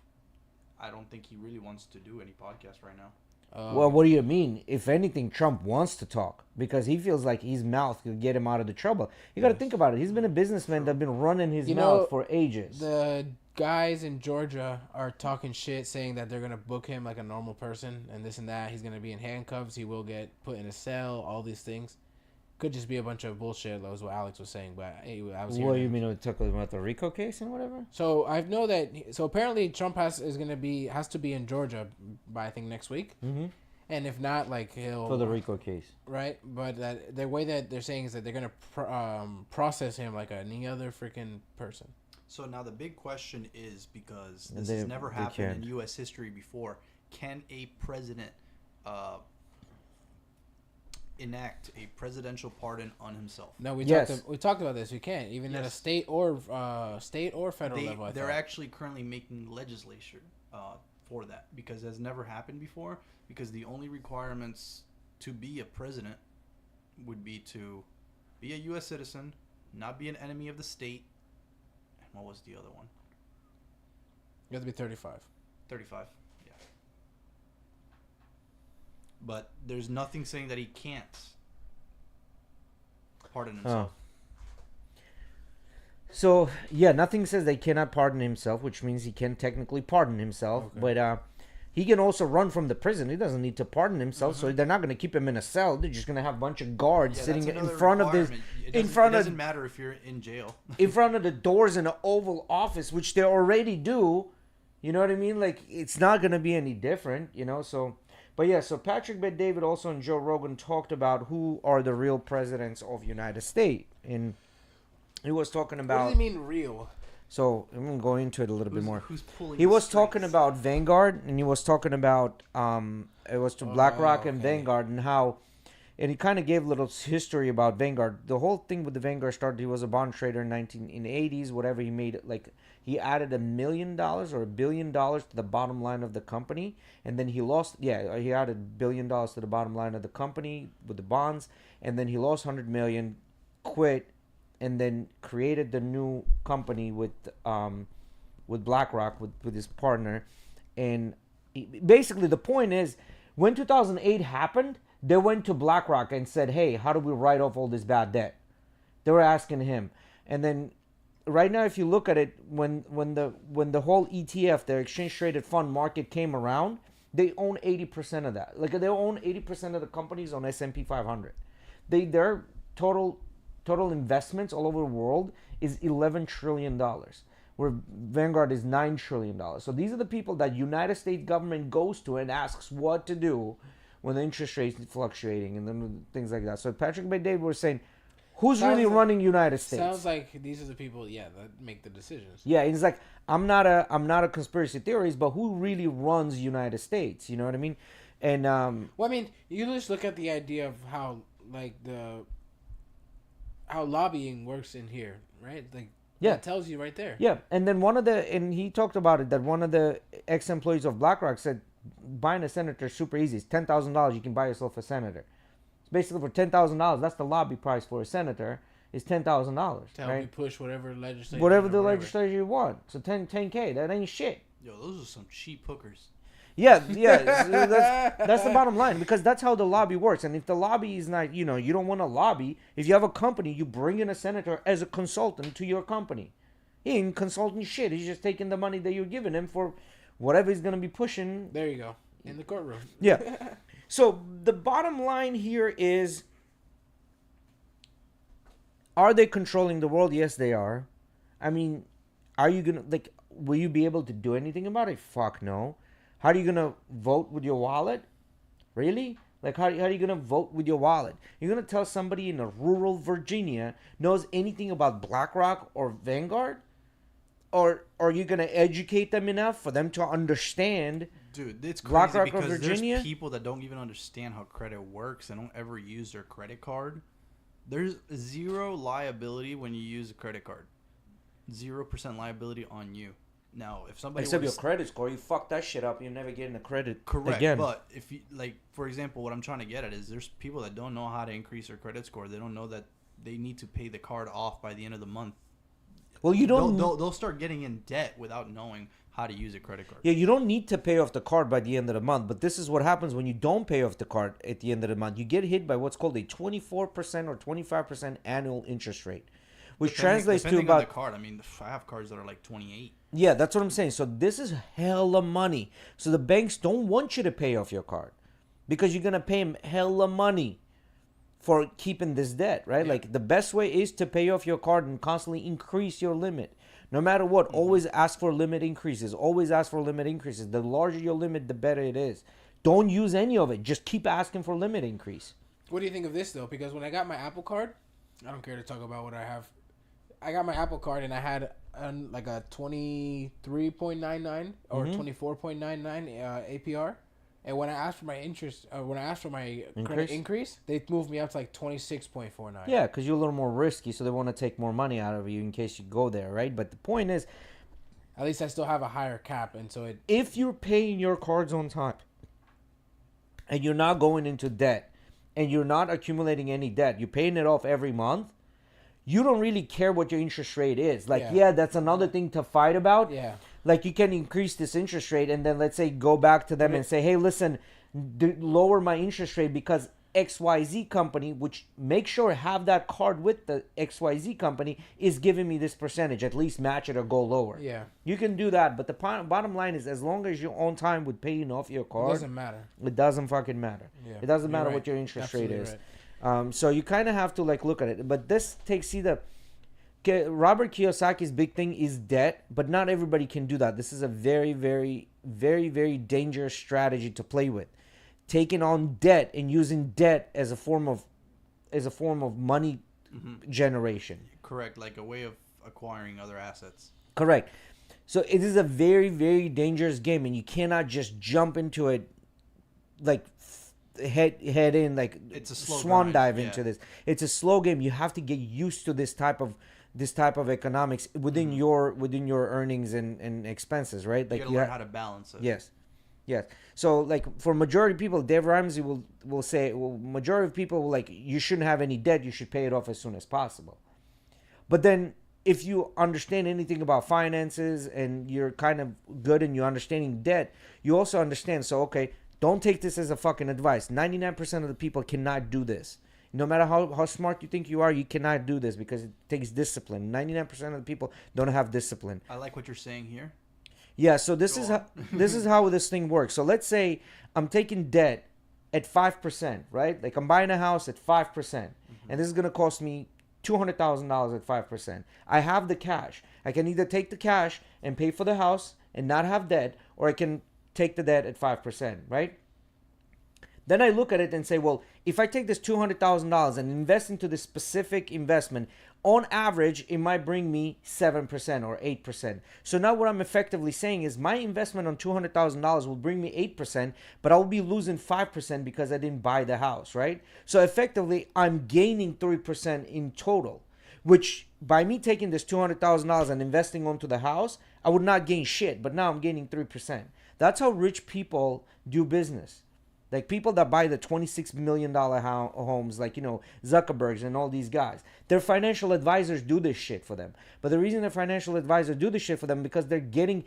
I don't think he really wants to do any podcast right now. Well, what do you mean? If anything, Trump wants to talk because he feels like his mouth could get him out of the trouble. You got to think about it. He's been a businessman that's been running his mouth for ages. The guys in Georgia are talking shit, saying that they're gonna book him like a normal person and this and that. He's gonna be in handcuffs. He will get put in a cell. All these things could just be a bunch of bullshit. That was what Alex was saying, but I was. What do you mean? It took about the RICO case and whatever? So I know that. So apparently Trump has to be in Georgia by I think next week. Mm-hmm. And if not, like he'll For the RICO case. right. But that the way that they're saying is that they're gonna process him like any other freaking person. So now the big question is, because this They- has never they happened can't. in U.S. history before, can a president enact a presidential pardon on himself? No, we Yes. talked about this. We can't even at a Yes. state or federal level. They're actually currently making legislation for that, because it has never happened before. Because the only requirements to be a president would be to be a U.S. citizen, not be an enemy of the state. And what was the other one? You have to be 35. 35. Yeah. But there's nothing saying that he can't pardon himself. So yeah, nothing says they cannot pardon himself, which means he can technically pardon himself. Okay. But He can also run from the prison. He doesn't need to pardon himself, so they're not going to keep him in a cell. They're just going to have a bunch of guards sitting in front of this. It doesn't matter if you're in jail. In front of the doors in the Oval Office, which they already do. You know what I mean? Like, it's not going to be any different, you know? So, but yeah, so Patrick Bet-David also and Joe Rogan talked about who are the real presidents of United States. And he was talking about... What do you mean real? So I'm gonna go into it a little bit more. Who's pulling he was talking about Vanguard, and he was talking about it was to BlackRock and Vanguard, and how, and he kind of gave a little history about Vanguard. The whole thing with the Vanguard started. He was a bond trader in the 80s, whatever. He made like he added $1 million or $1 billion to the bottom line of the company, and then he lost. Yeah, he added $1 billion to the bottom line of the company with the bonds, and then he lost $100 million, quit. And then created the new company with BlackRock with his partner, and basically the point is, when 2008 happened, they went to BlackRock and said, "Hey, how do we write off all this bad debt?" They were asking him, and then right now, if you look at it, when the whole ETF, the exchange traded fund market came around, they own 80% of that. Like they own 80% of the companies on S&P 500. Their total investments all over the world is $11 trillion, where Vanguard is $9 trillion. So these are the people that United States government goes to and asks what to do when the interest rates fluctuating and then things like that. So Patrick Bet-David was saying, who's really running United States? Sounds like these are the people, that make the decisions. Yeah, he's like, I'm not a conspiracy theorist, but who really runs United States? You know what I mean? And well, I mean, you just look at the idea of how how lobbying works in here, right? Like, yeah, it tells you right there. Yeah, and then and he talked about it, that one of the ex-employees of BlackRock said, buying a senator is super easy. It's $10,000. You can buy yourself a senator. It's basically for $10,000. That's the lobby price for a senator. Is $10,000. To help you push whatever legislation. Whatever the legislation you want. So 10K. That ain't shit. Yo, those are some cheap hookers. Yeah, that's the bottom line, because that's how the lobby works. And if the lobby is not, you don't want to lobby. If you have a company, you bring in a senator as a consultant to your company. He ain't consulting shit. He's just taking the money that you're giving him for whatever he's going to be pushing. There you go. In the courtroom. Yeah. So the bottom line here is, are they controlling the world? Yes, they are. I mean, are you going to, will you be able to do anything about it? Fuck no. How are you going to vote with your wallet? Really? How are you going to vote with your wallet? You're going to tell somebody in a rural Virginia knows anything about BlackRock or Vanguard? Or are you going to educate them enough for them to understand? Dude, it's crazy BlackRock because or Virginia? There's people that don't even understand how credit works and don't ever use their credit card. There's zero liability when you use a credit card. 0% liability on you. Now, if somebody except your credit score, you fuck that shit up, you're never getting a credit. Correct. Again. But if you for example, what I'm trying to get at is there's people that don't know how to increase their credit score. They don't know that they need to pay the card off by the end of the month. Well, you don't. They'll start getting in debt without knowing how to use a credit card. Yeah, you don't need to pay off the card by the end of the month. But this is what happens when you don't pay off the card at the end of the month. You get hit by what's called a 24% or 25% annual interest rate, which translates to about. On the card, I mean, I have cards that are like 28. Yeah, that's what I'm saying. So this is hella money. So the banks don't want you to pay off your card because you're gonna pay them hella money for keeping this debt, right? Yeah. The best way is to pay off your card and constantly increase your limit. No matter what, always ask for limit increases. Always ask for limit increases. The larger your limit, the better it is. Don't use any of it. Just keep asking for limit increase. What do you think of this, though? Because when I got my Apple Card, I don't care to talk about what I have. I got my Apple Card and I had a 23.99 or 24.99 APR. And when I asked for my credit increase, they moved me up to 26.49. Yeah, because you're a little more risky, so they want to take more money out of you in case you go there, right? But the point is, at least I still have a higher cap, and so if you're paying your cards on time, and you're not going into debt, and you're not accumulating any debt, you're paying it off every month, you don't really care what your interest rate is. That's another thing to fight about. Yeah. You can increase this interest rate and then let's say go back to them and say, hey, listen, lower my interest rate because XYZ company, which make sure have that card with the XYZ company, is giving me this percentage. At least match it or go lower. Yeah. You can do that, but the bottom line is, as long as you're on time with paying off your It card, doesn't matter. it doesn't fucking matter. Yeah. It doesn't You're matter right. what your interest rate Absolutely is. right. So you kind of have to like look at it. But this takes, see, Robert Kiyosaki's big thing is debt, but not everybody can do that. This is a very, very, very, very dangerous strategy to play with. Taking on debt and using debt as a form of money generation. Correct, like a way of acquiring other assets. Correct. So it is a very, very dangerous game, and you cannot just jump into it like head in, like it's a slow swan grind. dive into this. It's a slow game. You have to get used to this type of economics within your earnings and expenses, right? Like you gotta learn how to balance it. Yes. So like for majority of people, Dave Ramsey will say, well, majority of people will like, you shouldn't have any debt. You should pay it off as soon as possible. But then if you understand anything about finances and you're kind of good and you're understanding debt, you also understand. So, okay, don't take this as a fucking advice. 99% of the people cannot do this. No matter how smart you think you are, you cannot do this because it takes discipline. 99% of the people don't have discipline. I like what you're saying here. Yeah, so this is how this thing works. So let's say I'm taking debt at 5%, right? Like I'm buying a house at 5%, and this is gonna cost me $200,000 at 5%. I have the cash. I can either take the cash and pay for the house and not have debt, or I can take the debt at 5%, right? Then I look at it and say, well, if I take this $200,000 and invest into this specific investment, on average, it might bring me 7% or 8%. So now what I'm effectively saying is my investment on $200,000 will bring me 8%, but I'll be losing 5% because I didn't buy the house, right? So effectively, I'm gaining 3% in total, which by me taking this $200,000 and investing onto the house, I would not gain shit, but now I'm gaining 3%. That's how rich people do business. Like people that buy the $26 million homes, like, you know, Zuckerbergs and all these guys. Their financial advisors do this shit for them. But the reason their financial advisors do this shit for them because they're getting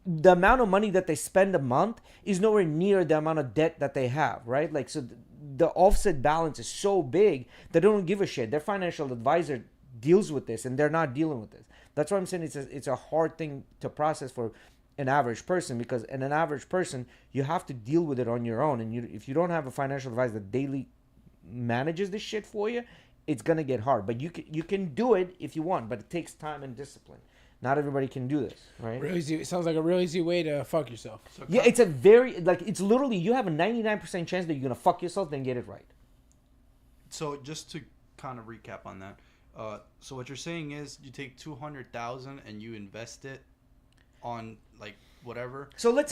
the amount of money that they spend a month is nowhere near the amount of debt that they have, right? Like, so the offset balance is so big that they don't give a shit. Their financial advisor deals with this and they're not dealing with this. That's why I'm saying it's a hard thing to process for an average person, because in an average person you have to deal with it on your own, and if you don't have a financial advisor that daily manages this shit for you, it's gonna get hard. But you can do it if you want, but it takes time and discipline. Not everybody can do this, right? Real easy. It sounds like a real easy way to fuck yourself. So Yeah, it's a very, like, it's literally, you have a 99% chance that you're gonna fuck yourself, then get it right. So just to kind of recap on that, so what you're saying is you take 200,000 and you invest it on like whatever. So let's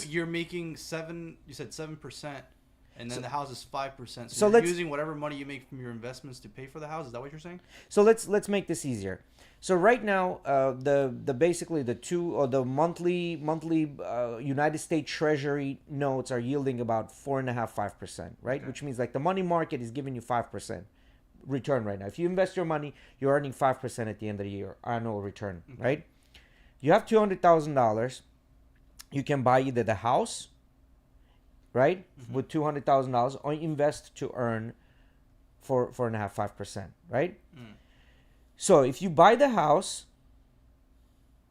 you're making 7%. You said 7%, and then the house is 5%. So you're let's using whatever money you make from your investments to pay for the house. Is that what you're saying? So let's make this easier. So right now, the basically the monthly United States Treasury notes are yielding about 4.5-5%, right? Okay. Which means like the money market is giving you 5% return right now. If you invest your money, you're earning 5% at the end of the year annual return, Okay. right? You have $200,000. You can buy either the house, right, with $200,000, or invest to earn 4.5-5%, right? So if you buy the house,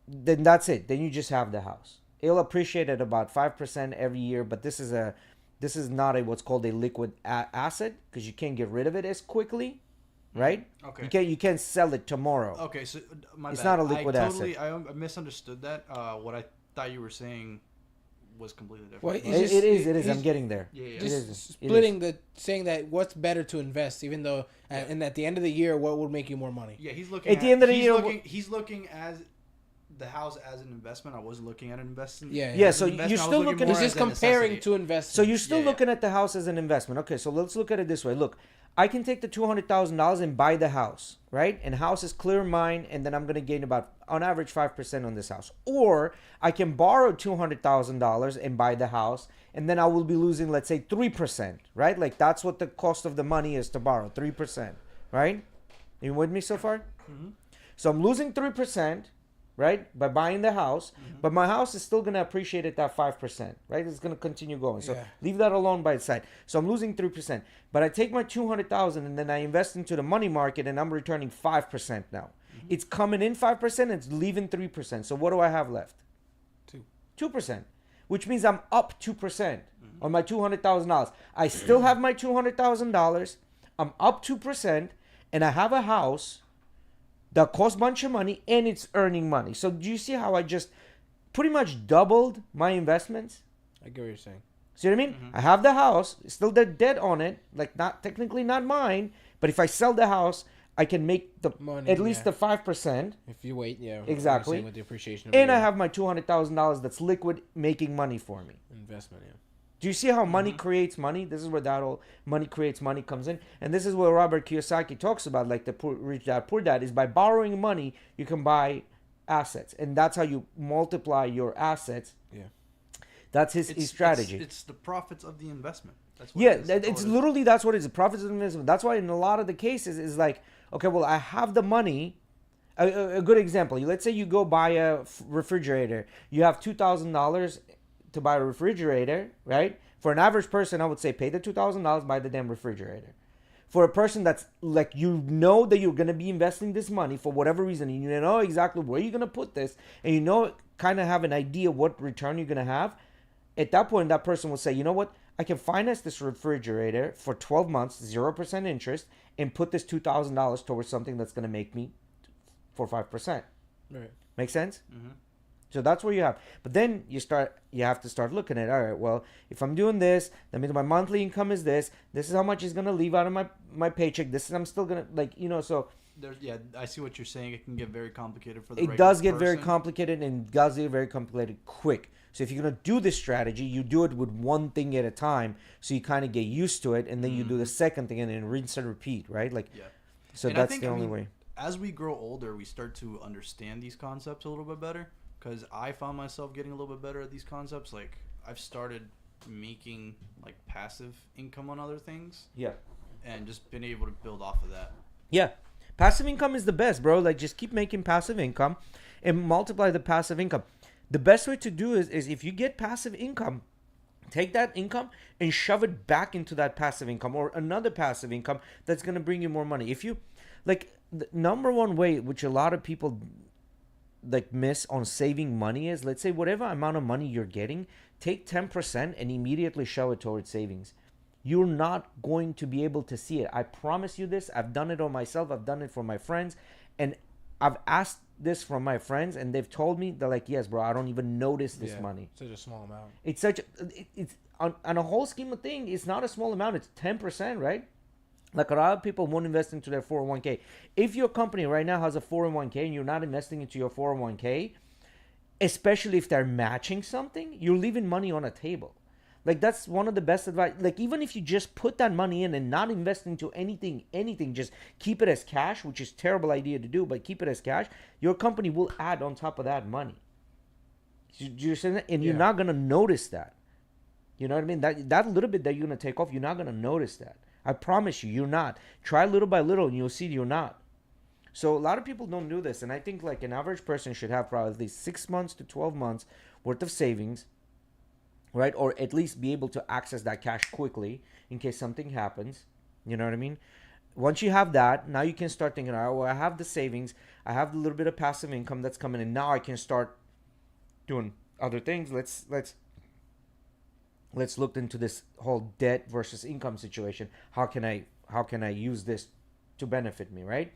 then that's it. Then you just have the house. It'll appreciate at about 5% every year, but this is not what's called a liquid asset, because you can't get rid of it as quickly, right? Okay. You can't sell it tomorrow. Okay, so It's bad. not a liquid asset. I misunderstood that. What I thought you were saying was completely different. Well, But- It is. I'm getting there. Yeah, yeah. It Just is. splitting saying that what's better to invest, even though, and at the end of the year, what would make you more money? Yeah, he's looking At the end of the year, He's looking as the house as an investment. I wasn't looking at an investment. Yeah. Yeah, as so an investment. you're I was still looking He's more just as a comparing necessity. to invest. So you're still Yeah, looking at the house as an investment. Okay, so let's look at it this way. Look, I can take the $200,000 and buy the house, right? And house is clear mine, and then I'm going to gain about, on average, 5% on this house. Or I can borrow $200,000 and buy the house, and then I will be losing, let's say, 3%, right? Like that's what the cost of the money is to borrow, 3%, right? You with me so far? Mhm. So I'm losing 3%, right? By buying the house, but my house is still gonna appreciate at that 5%, right? It's gonna continue going. So leave that alone by its side. So I'm losing 3%, but I take my 200,000 and then I invest into the money market, and I'm returning 5% now. It's coming in 5%, it's leaving 3%. So what do I have left? 2%, which means I'm up 2% on my $200,000. I still have my $200,000. I'm up 2%, and I have a house that costs a bunch of money and it's earning money. So do you see how I just pretty much doubled my investments? I get what you're saying. See what I mean? I have the house, still the debt on it, like not technically not mine, but if I sell the house, I can make the Money, at least the 5%. If you wait, Exactly. With the appreciation. And I have my $200,000 that's liquid, making money for me. Investment, yeah. Do you see how money creates money? This is where that whole money creates money comes in. And this is where Robert Kiyosaki talks about, like the rich dad, poor dad, is by borrowing money, you can buy assets. And that's how you multiply your assets. Yeah. That's his strategy. It's the profits of the investment. That's what it's literally, that's what it is. The profits of the investment. That's why in a lot of the cases is like, okay, well, I have the money. A good example. Let's say you go buy a refrigerator. You have $2,000 to buy a refrigerator, right? For an average person, I would say pay the $2,000, buy the damn refrigerator. For a person that's like, you know that you're going to be investing this money for whatever reason, and you know exactly where you're going to put this, and you know, kind of have an idea what return you're going to have, at that point, that person will say, you know what? I can finance this refrigerator for 12 months, 0% interest, and put this $2,000 towards something that's going to make me 4 or 5%. Right. Make sense? So that's where you have. But then you have to start looking at, all right, well, if I'm doing this, that means my monthly income is this. This is how much is going to leave out of my paycheck. This is, I'm still going to, like, you know, so. I see what you're saying. It can get very complicated for the regular person. It does get very complicated, and does get very complicated quick. So if you're going to do this strategy, you do it with one thing at a time, so you kind of get used to it, and then you do the second thing, and then rinse and repeat, right? Like, so and that's the only way. As we grow older, we start to understand these concepts a little bit better, because I found myself getting a little bit better at these concepts. Like, I've started making, like, passive income on other things. Yeah. And just been able to build off of that. Yeah. Passive income is the best, bro. Like, just keep making passive income and multiply the passive income. The best way to do is if you get passive income, take that income and shove it back into that passive income or another passive income that's going to bring you more money. If you, like, the number one way, which a lot of people, like, miss on saving money is, let's say whatever amount of money you're getting, take 10% and immediately shove it towards savings. You're not going to be able to see it. I promise you this. I've done it on myself. I've done it for my friends. And I've asked this from my friends, and they've told me, they're like, yes, bro, I don't even notice this money. Such a small amount. It's it's on a whole scheme of thing, it's not a small amount. It's 10%, right? Like, a lot of people won't invest into their 401k. If your company right now has a 401k and you're not investing into your 401k, especially if they're matching something, you're leaving money on a table. Like, that's one of the best advice. Like, even if you just put that money in and not invest into anything, just keep it as cash, which is a terrible idea to do, but keep it as cash, your company will add on top of that money. Do you understand that? And you're not going to notice that. You know what I mean? That little bit that you're going to take off, you're not going to notice that. I promise you, you're not. Try little by little and you'll see you're not. So a lot of people don't do this. And I think, like, an average person should have probably at least 6 months to 12 months worth of savings, right? Or at least be able to access that cash quickly in case something happens. You know what I mean? Once you have that, now you can start thinking, all right, well, I have the savings. I have a little bit of passive income that's coming in. Now I can start doing other things. Let's look into this whole debt versus income situation. How can I use this to benefit me, right?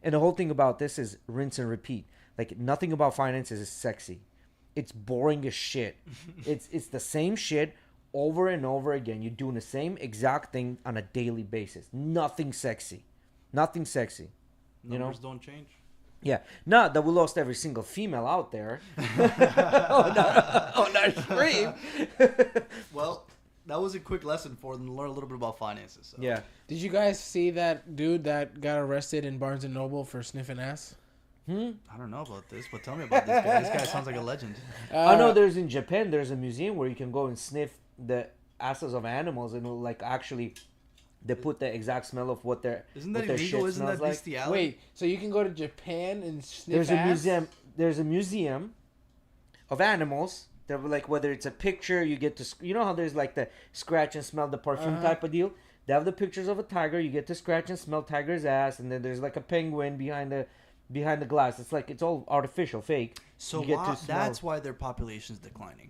And the whole thing about this is rinse and repeat. Like, nothing about finances is sexy. It's boring as shit. It's the same shit over and over again. You're doing the same exact thing on a daily basis. Nothing sexy. Nothing sexy. Numbers don't change. Yeah. Not that we lost every single female out there on our stream. Well, that was a quick lesson for them to learn a little bit about finances. So. Yeah. Did you guys see that dude that got arrested in Barnes & Noble for sniffing ass? I don't know about this, but tell me about this guy. This guy sounds like a legend. I know in Japan, there's a museum where you can go and sniff the asses of animals, and like, actually, they put the exact smell of what their Isn't that what their illegal? shit Isn't smells that like. bestiality? Wait, so you can go to Japan and sniff There's ass? a museum. there's a museum of animals. That were like, whether it's a picture, you get to, you know how there's like the scratch and smell the perfume type of deal. They have the pictures of a tiger. You get to scratch and smell tiger's ass, and then there's like a penguin behind the glass. It's like it's all artificial, fake. So that's why their population's declining.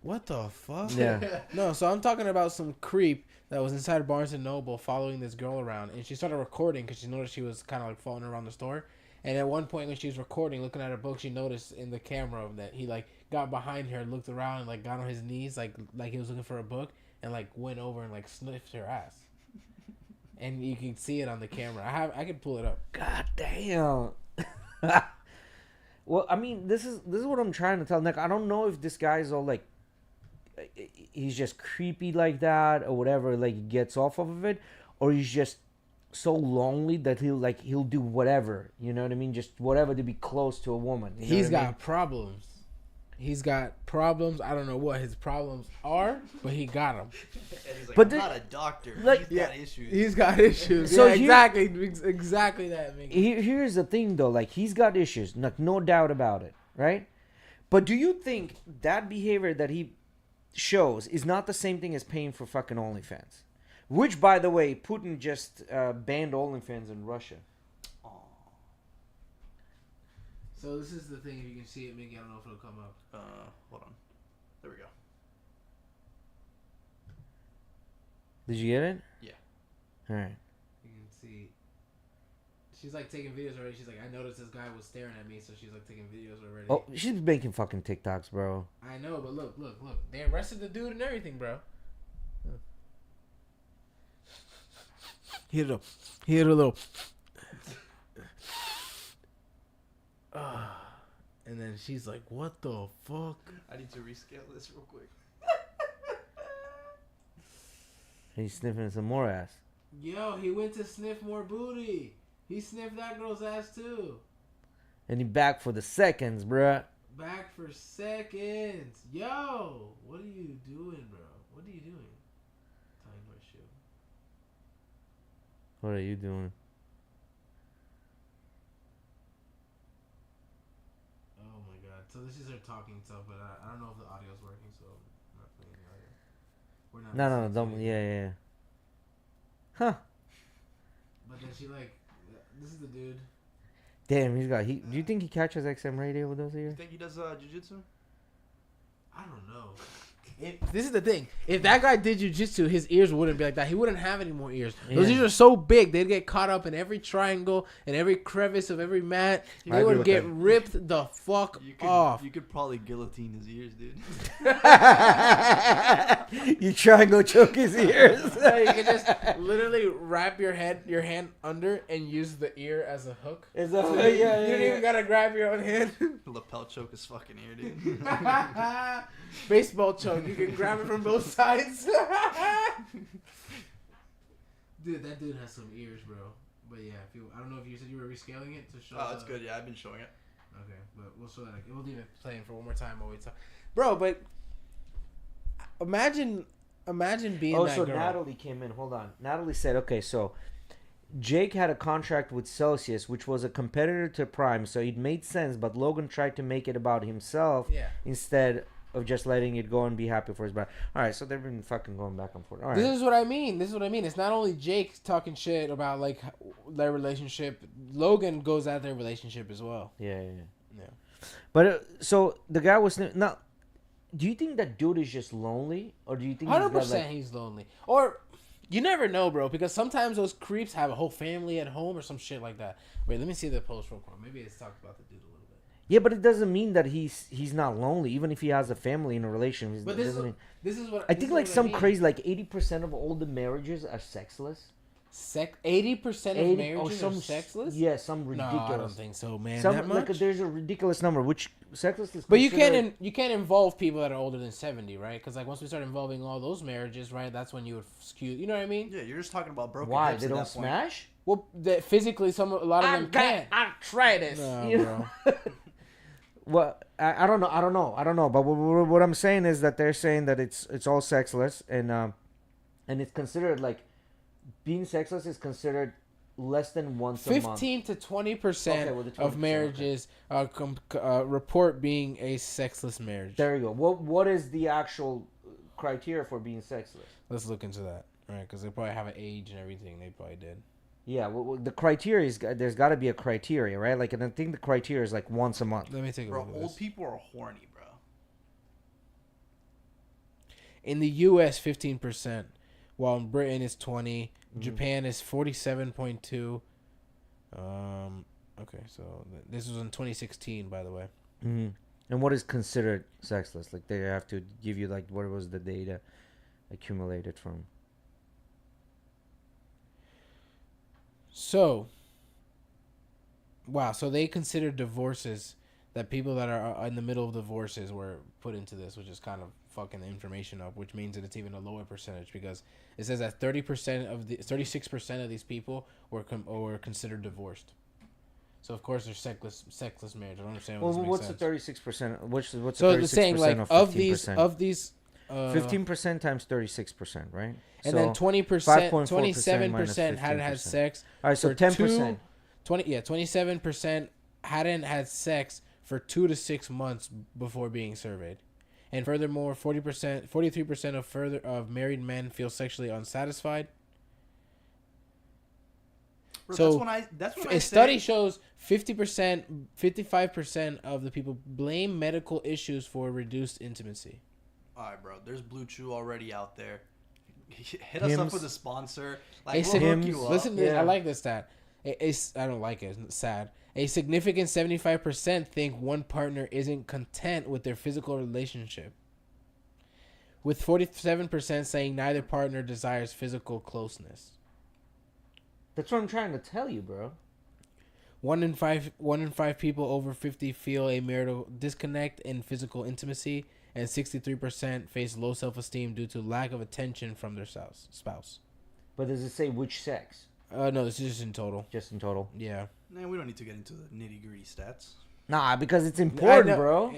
What the fuck? Yeah. No, so I'm talking about some creep that was inside Barnes and Noble following this girl around, and she started recording because she noticed she was kind of like following her around the store. And at one point when she was recording, looking at her book, she noticed in the camera that he like got behind her, looked around, and like got on his knees, like he was looking for a book, and like went over and like sniffed her ass. And you can see it on the camera. I could pull it up. God damn. Well, I mean, this is what I'm trying to tell Nick. I don't know if this guy's all like, he's just creepy like that or whatever. Like he gets off of it, or he's just so lonely that he'll do whatever. You know what I mean? Just whatever to be close to a woman. You know He's what I got mean? problems. He's got problems. I don't know what his problems are, but he got them. And he's like, But I'm not a doctor. like- He's got issues. He's got issues. So Yeah, here- exactly that. Miggy. Here's the thing though, like he's got issues, like no doubt about it, right? But do you think that behavior that he shows is not the same thing as paying for fucking OnlyFans? Which, by the way, Putin just banned OnlyFans in Russia. Aw. So this is the thing. If you can see it, Miggy, I don't know if it'll come up. Hold on. There we go. Did you get it? Yeah. All right. You can see. She's like taking videos already. She's like, I noticed this guy was staring at me, so she's like taking videos already. Oh, she's making fucking TikToks, bro. I know, but look. They arrested the dude and everything, bro. He hit a little. And then she's like, what the fuck? I need to rescale this real quick. He's sniffing some more ass. Yo, he went to sniff more booty. He sniffed that girl's ass too. And he back for the seconds, bruh. Back for seconds. Yo, what are you doing, bro? What are you doing? Tying my shoe. What are you doing? Oh my god. So this is her talking stuff, but I don't know if the audio's working, so I'm not playing the audio. We're not No, listening to don't. it. Yeah. Huh. But then she like, this is the dude. Damn, he's got. Do you think he catches XM radio with those You ears? think he does jujitsu? I don't know. This is the thing. If that guy did jujitsu, his ears wouldn't be like that. He wouldn't have any more ears. Those Yeah. ears are so big, they'd get caught up in every triangle and every crevice of every mat. I They agree would with get that. ripped the fuck off. You could probably guillotine his ears, dude. You try and go choke his ears. You can just literally wrap your hand under and use the ear as a hook. It's You don't even gotta grab your own hand. Lapel choke his fucking ear, dude. Baseball choke. You can grab it from both sides. Dude, that dude has some ears, bro. But yeah, I don't know if you said you were rescaling it to show. Oh, it's good. Yeah, I've been showing it. Okay, but we'll show that. We'll leave it playing for one more time while we talk. Bro, but imagine being Oh, that so girl. Natalie came in. Hold on. Natalie said, okay, so Jake had a contract with Celsius, which was a competitor to Prime, so it made sense, but Logan tried to make it about himself Yeah. instead of just letting it go and be happy for his brand. All right, so they've been fucking going back and forth. All right. This is what I mean. It's not only Jake talking shit about like their relationship. Logan goes at their relationship as well. Yeah. Yeah. But so the guy was now. Do you think that dude is just lonely, or do you think he's got, 100% like, he's lonely. Or you never know, bro, because sometimes those creeps have a whole family at home or some shit like that. Wait, let me see the post real quick. Maybe it's talked about the dude a little bit. Yeah, but it doesn't mean that he's not lonely, even if he has a family and a relationship. But It doesn't mean, this is what I this think is like what some mean. crazy, like 80% of all the marriages are sexless. 80% of 80 marriages are sexless? Yeah, some No, ridiculous. I don't think so, man. Some that much? like there's a ridiculous number, which sexless is. But you considered- can't involve people that are older than 70, right? Because like once we start involving all those marriages, right, that's when you would skew. You know what I mean? Yeah, you're just talking about broken Why hips they at don't that point. smash? Well, physically, a lot of them can't. I'll try this. No, You bro. know? Well, I don't know. But what I'm saying is that they're saying that it's all sexless, and it's considered like being sexless is considered less than once a month. 15 to 20% Okay, well, the 20%, of marriages report being a sexless marriage. There you go. What is the actual criteria for being sexless? Let's look into that, right? Because they probably have an age and everything. They probably did. Yeah, well, the criteria is there's got to be a criteria, right? Like, and I think the criteria is like once a month. Let me take a Bro, look at old this. people are horny, bro. In the U.S., 15%, while in Britain it's 20. Japan is 47.2. Okay, so this was in 2016, by the way. Mm-hmm. And what is considered sexless? Like, they have to give you like what was the data accumulated from. So, wow. So they consider divorces, that people that are in the middle of divorces were put into this, which is kind of fucking the information up, which means that it's even a lower percentage, because it says that 36% of these people were considered divorced. So of course there's sexless marriage. I don't understand. Well, this what's makes the sense. 36%? What's the So 36% they're saying like of 15%? these 15% times 36%, right? and So then 20%, 5.4% minus 27% hadn't had 15%. sex. All right, so for 10%. 27% hadn't had sex for 2 to 6 months before being surveyed. And furthermore, 43% of married men feel sexually unsatisfied. Bro, So that's when I a say, study shows 55% of the people blame medical issues for reduced intimacy. all right, bro. There's Blue Chew already out there. Hit us up Hims. with a sponsor. A Like, sig- we'll hook you up. Listen to this. Yeah. I like this stat. I don't like it. It's sad. A significant 75% think one partner isn't content with their physical relationship, with 47% saying neither partner desires physical closeness. That's what I'm trying to tell you, bro. 1 in 5 people over 50 feel a marital disconnect in physical intimacy, and 63% face low self-esteem due to lack of attention from their spouse. But does it say which sex? No, this is just in total. Just in total? Yeah. Man, we don't need to get into the nitty-gritty stats. Nah, because it's I important, know. bro.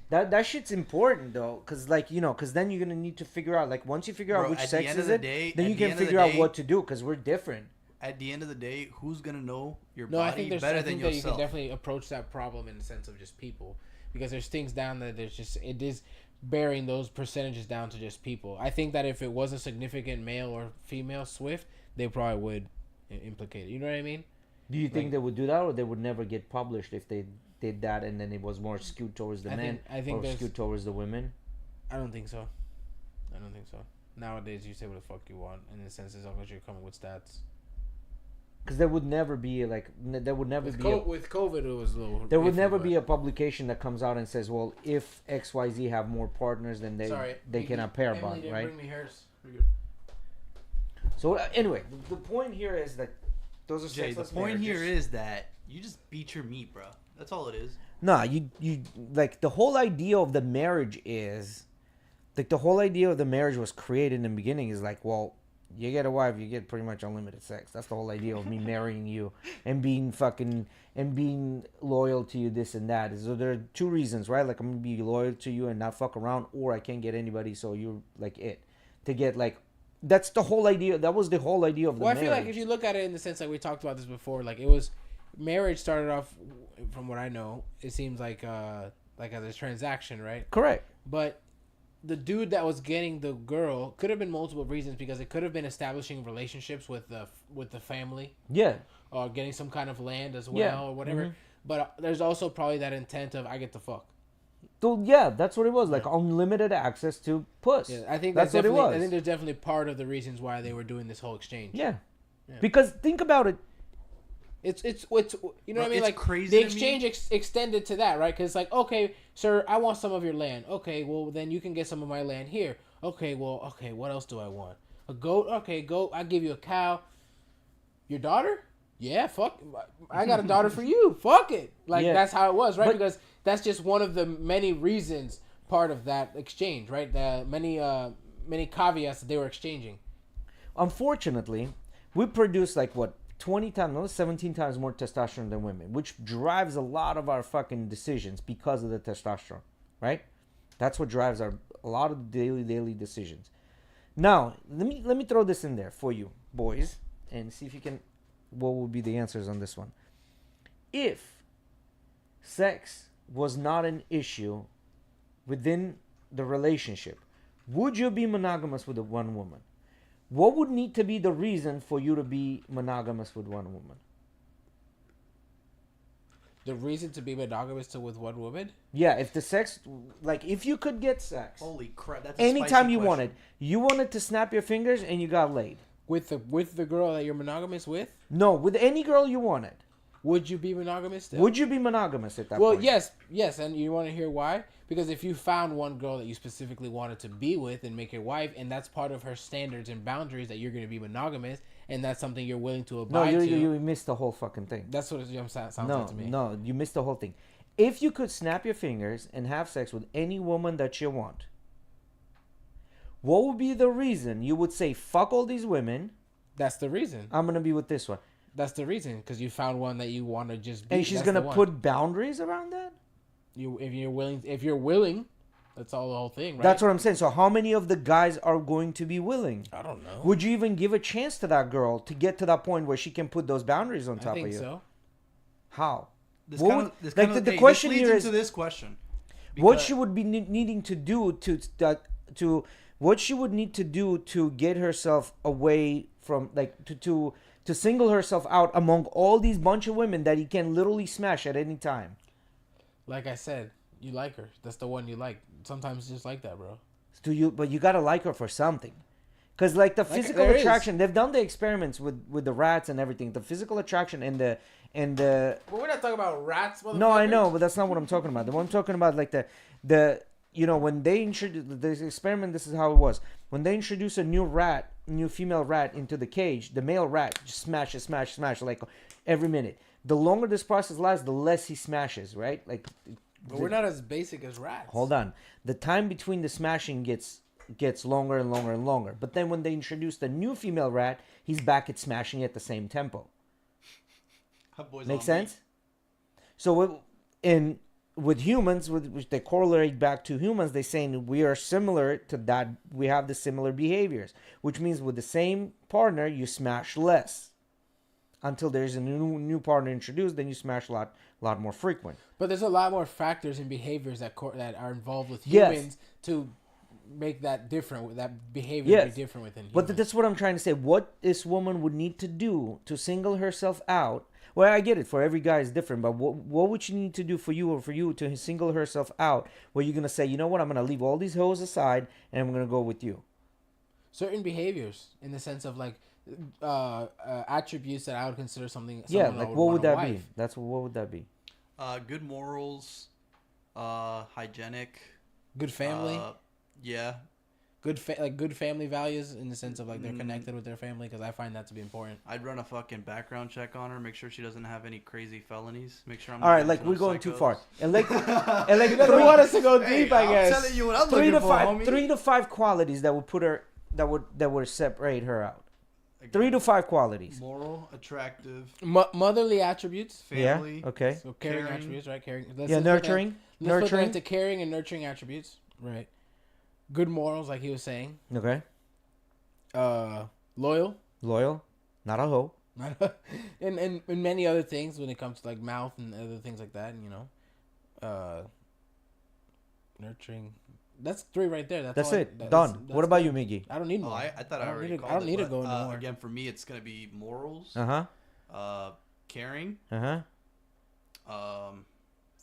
That shit's important, though. Because, like, you know, because then you're going to need to figure out, like, once you figure out Bro, which at the sex end of is the it, day- then at you the can end of the figure out day- what to do, because we're different. At the end of the day, who's gonna know your No, I body think there's. better I than think that you yourself? can definitely approach that problem in the sense of just people, because there's things down that there's just it is bearing those percentages down to just people. I think that if it was a significant male or female Swift, they probably would implicate it. You know what I mean? Do you think Like- they would do that, or they would never get published if they did that and then it was more skewed towards the men I think or there's. skewed towards the women? I don't think so. I don't think so. Nowadays, you say what the fuck you want, in the sense as long as you're coming with stats. Because there would never be, like, there would never With, be... with COVID, it was a little. There would iffy, never but- be a publication that comes out and says, well, if XYZ have more partners, then Sorry, they cannot pair bond, right? Bring me hers. So anyway, the point here is that those are Jay, the sexless point here marriages. is that you just beat your meat, bro. That's all it is. Nah, you like the whole idea of the marriage is like the whole idea of the marriage was created in the beginning is like, well, you get a wife, you get pretty much unlimited sex. That's the whole idea of me marrying you and being fucking and being loyal to you, this and that. So there are two reasons, right? Like, I'm gonna be loyal to you and not fuck around, or I can't get anybody, so you're like it. To get like, that's the whole idea. That was the whole idea of the Well, I marriage. feel like if you look at it in the sense like we talked about this before, like it was marriage started off, from what I know, it seems like as a transaction, right? Correct. But the dude that was getting the girl could have been multiple reasons, because it could have been establishing relationships with the family, Yeah. or getting some kind of land as well, Yeah. or whatever. Mhm. But there's also probably that intent of I get the fuck. So yeah, that's what it was. Like unlimited access to puss. Yeah, I think that's what it definitely- was. I think there's definitely part of the reasons why they were doing this whole exchange. Yeah. Yeah. Because think about it. It's you know what I mean, It's like crazy the to me. exchange extended to that, right? Because it's like, okay, sir, I want some of your land. Okay, well then you can get some of my land here. Okay, what else do I want? A goat? Okay, goat. I give you a cow. Your daughter? Yeah, fuck. I got a daughter for you. Fuck it. Like Yeah. that's how it was, right? But- Because that's just one of the many reasons, part of that exchange, right? The many caveats that they were exchanging. Unfortunately, we produce like what 20 times, no, 17 times more testosterone than women, which drives a lot of our fucking decisions because of the testosterone, right? That's what drives a lot of the daily decisions. Now, let me throw this in there for you boys and see if you can what would be the answers on this one. If sex was not an issue within the relationship, would you be monogamous with one woman? What would need to be the reason for you to be monogamous with one woman? The reason to be monogamous to with one woman? Yeah, if the sex, like if you could get sex Holy crap! That's a anytime spicy you question. you wanted to snap your fingers and you got laid. With the girl that you're monogamous with? No, with any girl you wanted. Would you be monogamous still? Would you be monogamous at that Well, point? yes, and you want to hear why? Because if you found one girl that you specifically wanted to be with and make your wife, and that's part of her standards and boundaries that you're going to be monogamous, and that's something you're willing to No, abide to. you missed the whole fucking thing. That's what it sounds No, like to me. no, you missed the whole thing. If you could snap your fingers and have sex with any woman that you want, what would be the reason you would say, fuck all these women, That's the reason. I'm going to be with this one? That's the reason, because you found one that you want to just be. And she's That's going to the one. put boundaries around that? If you're willing, that's all the whole thing, right? That's what I'm saying. So how many of the guys are going to be willing? I don't know. Would you even give a chance to that girl to get to that point where she can put those boundaries on I top think of you? so. How? This What kind would- of, this like kind of, the hey, question this leads here is- into this question. What Because- she would be needing to do to what she would need to do to get herself away from to single herself out among all these bunch of women that he can literally smash at any time. Like I said, you like her. That's the one you like. Sometimes it's just like that, bro. But you gotta like her for something. Because like the physical there is. attraction, they've done the experiments with the rats and everything. The physical attraction and the But we're not talking about rats, motherfucker. no, I know, but that's not what I'm talking about. The one I'm talking about, like the when they introduce the experiment, this is how it was. When they introduce a new female rat into the cage, the male rat just smashes, like every minute. The longer this process lasts, the less he smashes, right? Like, But we're not as basic as rats. hold on. The time between the smashing gets longer and longer and longer. But then when they introduce the new female rat, he's back at smashing at the same tempo. That boy's Make on sense? So with humans, which they correlate back to humans, they're saying we are similar to that. We have the similar behaviors, which means with the same partner, you smash less until there's a new partner introduced. Then you smash a lot more frequent. But there's a lot more factors and behaviors that are involved with Yes. humans to make that different. That behavior be different within humans. But that's what I'm trying to say. What this woman would need to do to single herself out. Well, I get it. For every guy is different. But what would she need to do for you or for you to single herself out where you're going to say, you know what, I'm going to leave all these hoes aside and I'm going to go with you? certain behaviors in the sense of like attributes that I would consider something. Yeah, someone I like what would that want a be? wife. That's what would that be? Good morals, hygienic. Good family. Yeah. Good family values in the sense of like they're connected with their family, because I find that to be important. I'd run a fucking background check on her, make sure she doesn't have any crazy felonies. Make sure I'm All not right, into like no we're going too psychos. far. And like He doesn't want us to go Hey, deep, I guess. I'm telling you what I'm three looking to for, five, homie. 3 to 5 qualities that would put her that would separate her out. 3 to 5 qualities. Moral, attractive, Motherly attributes. family. Yeah. Okay. So caring, Caring. attributes, right? Caring. Yeah. Nurturing. Let's put that Nurturing. into caring and nurturing attributes, right? Good morals, like he was saying. Okay. Loyal. Loyal. Not a hoe. and many other things when it comes to like mouth and other things like that, and, you know, nurturing. That's 3 right there. That's all it. that's- Done. that's what about good. you, Miggy? I don't need Oh, more. I thought I don't already need to- called I don't it, need to but, go into more. Again, for me, it's gonna be morals. Uh-huh. Caring.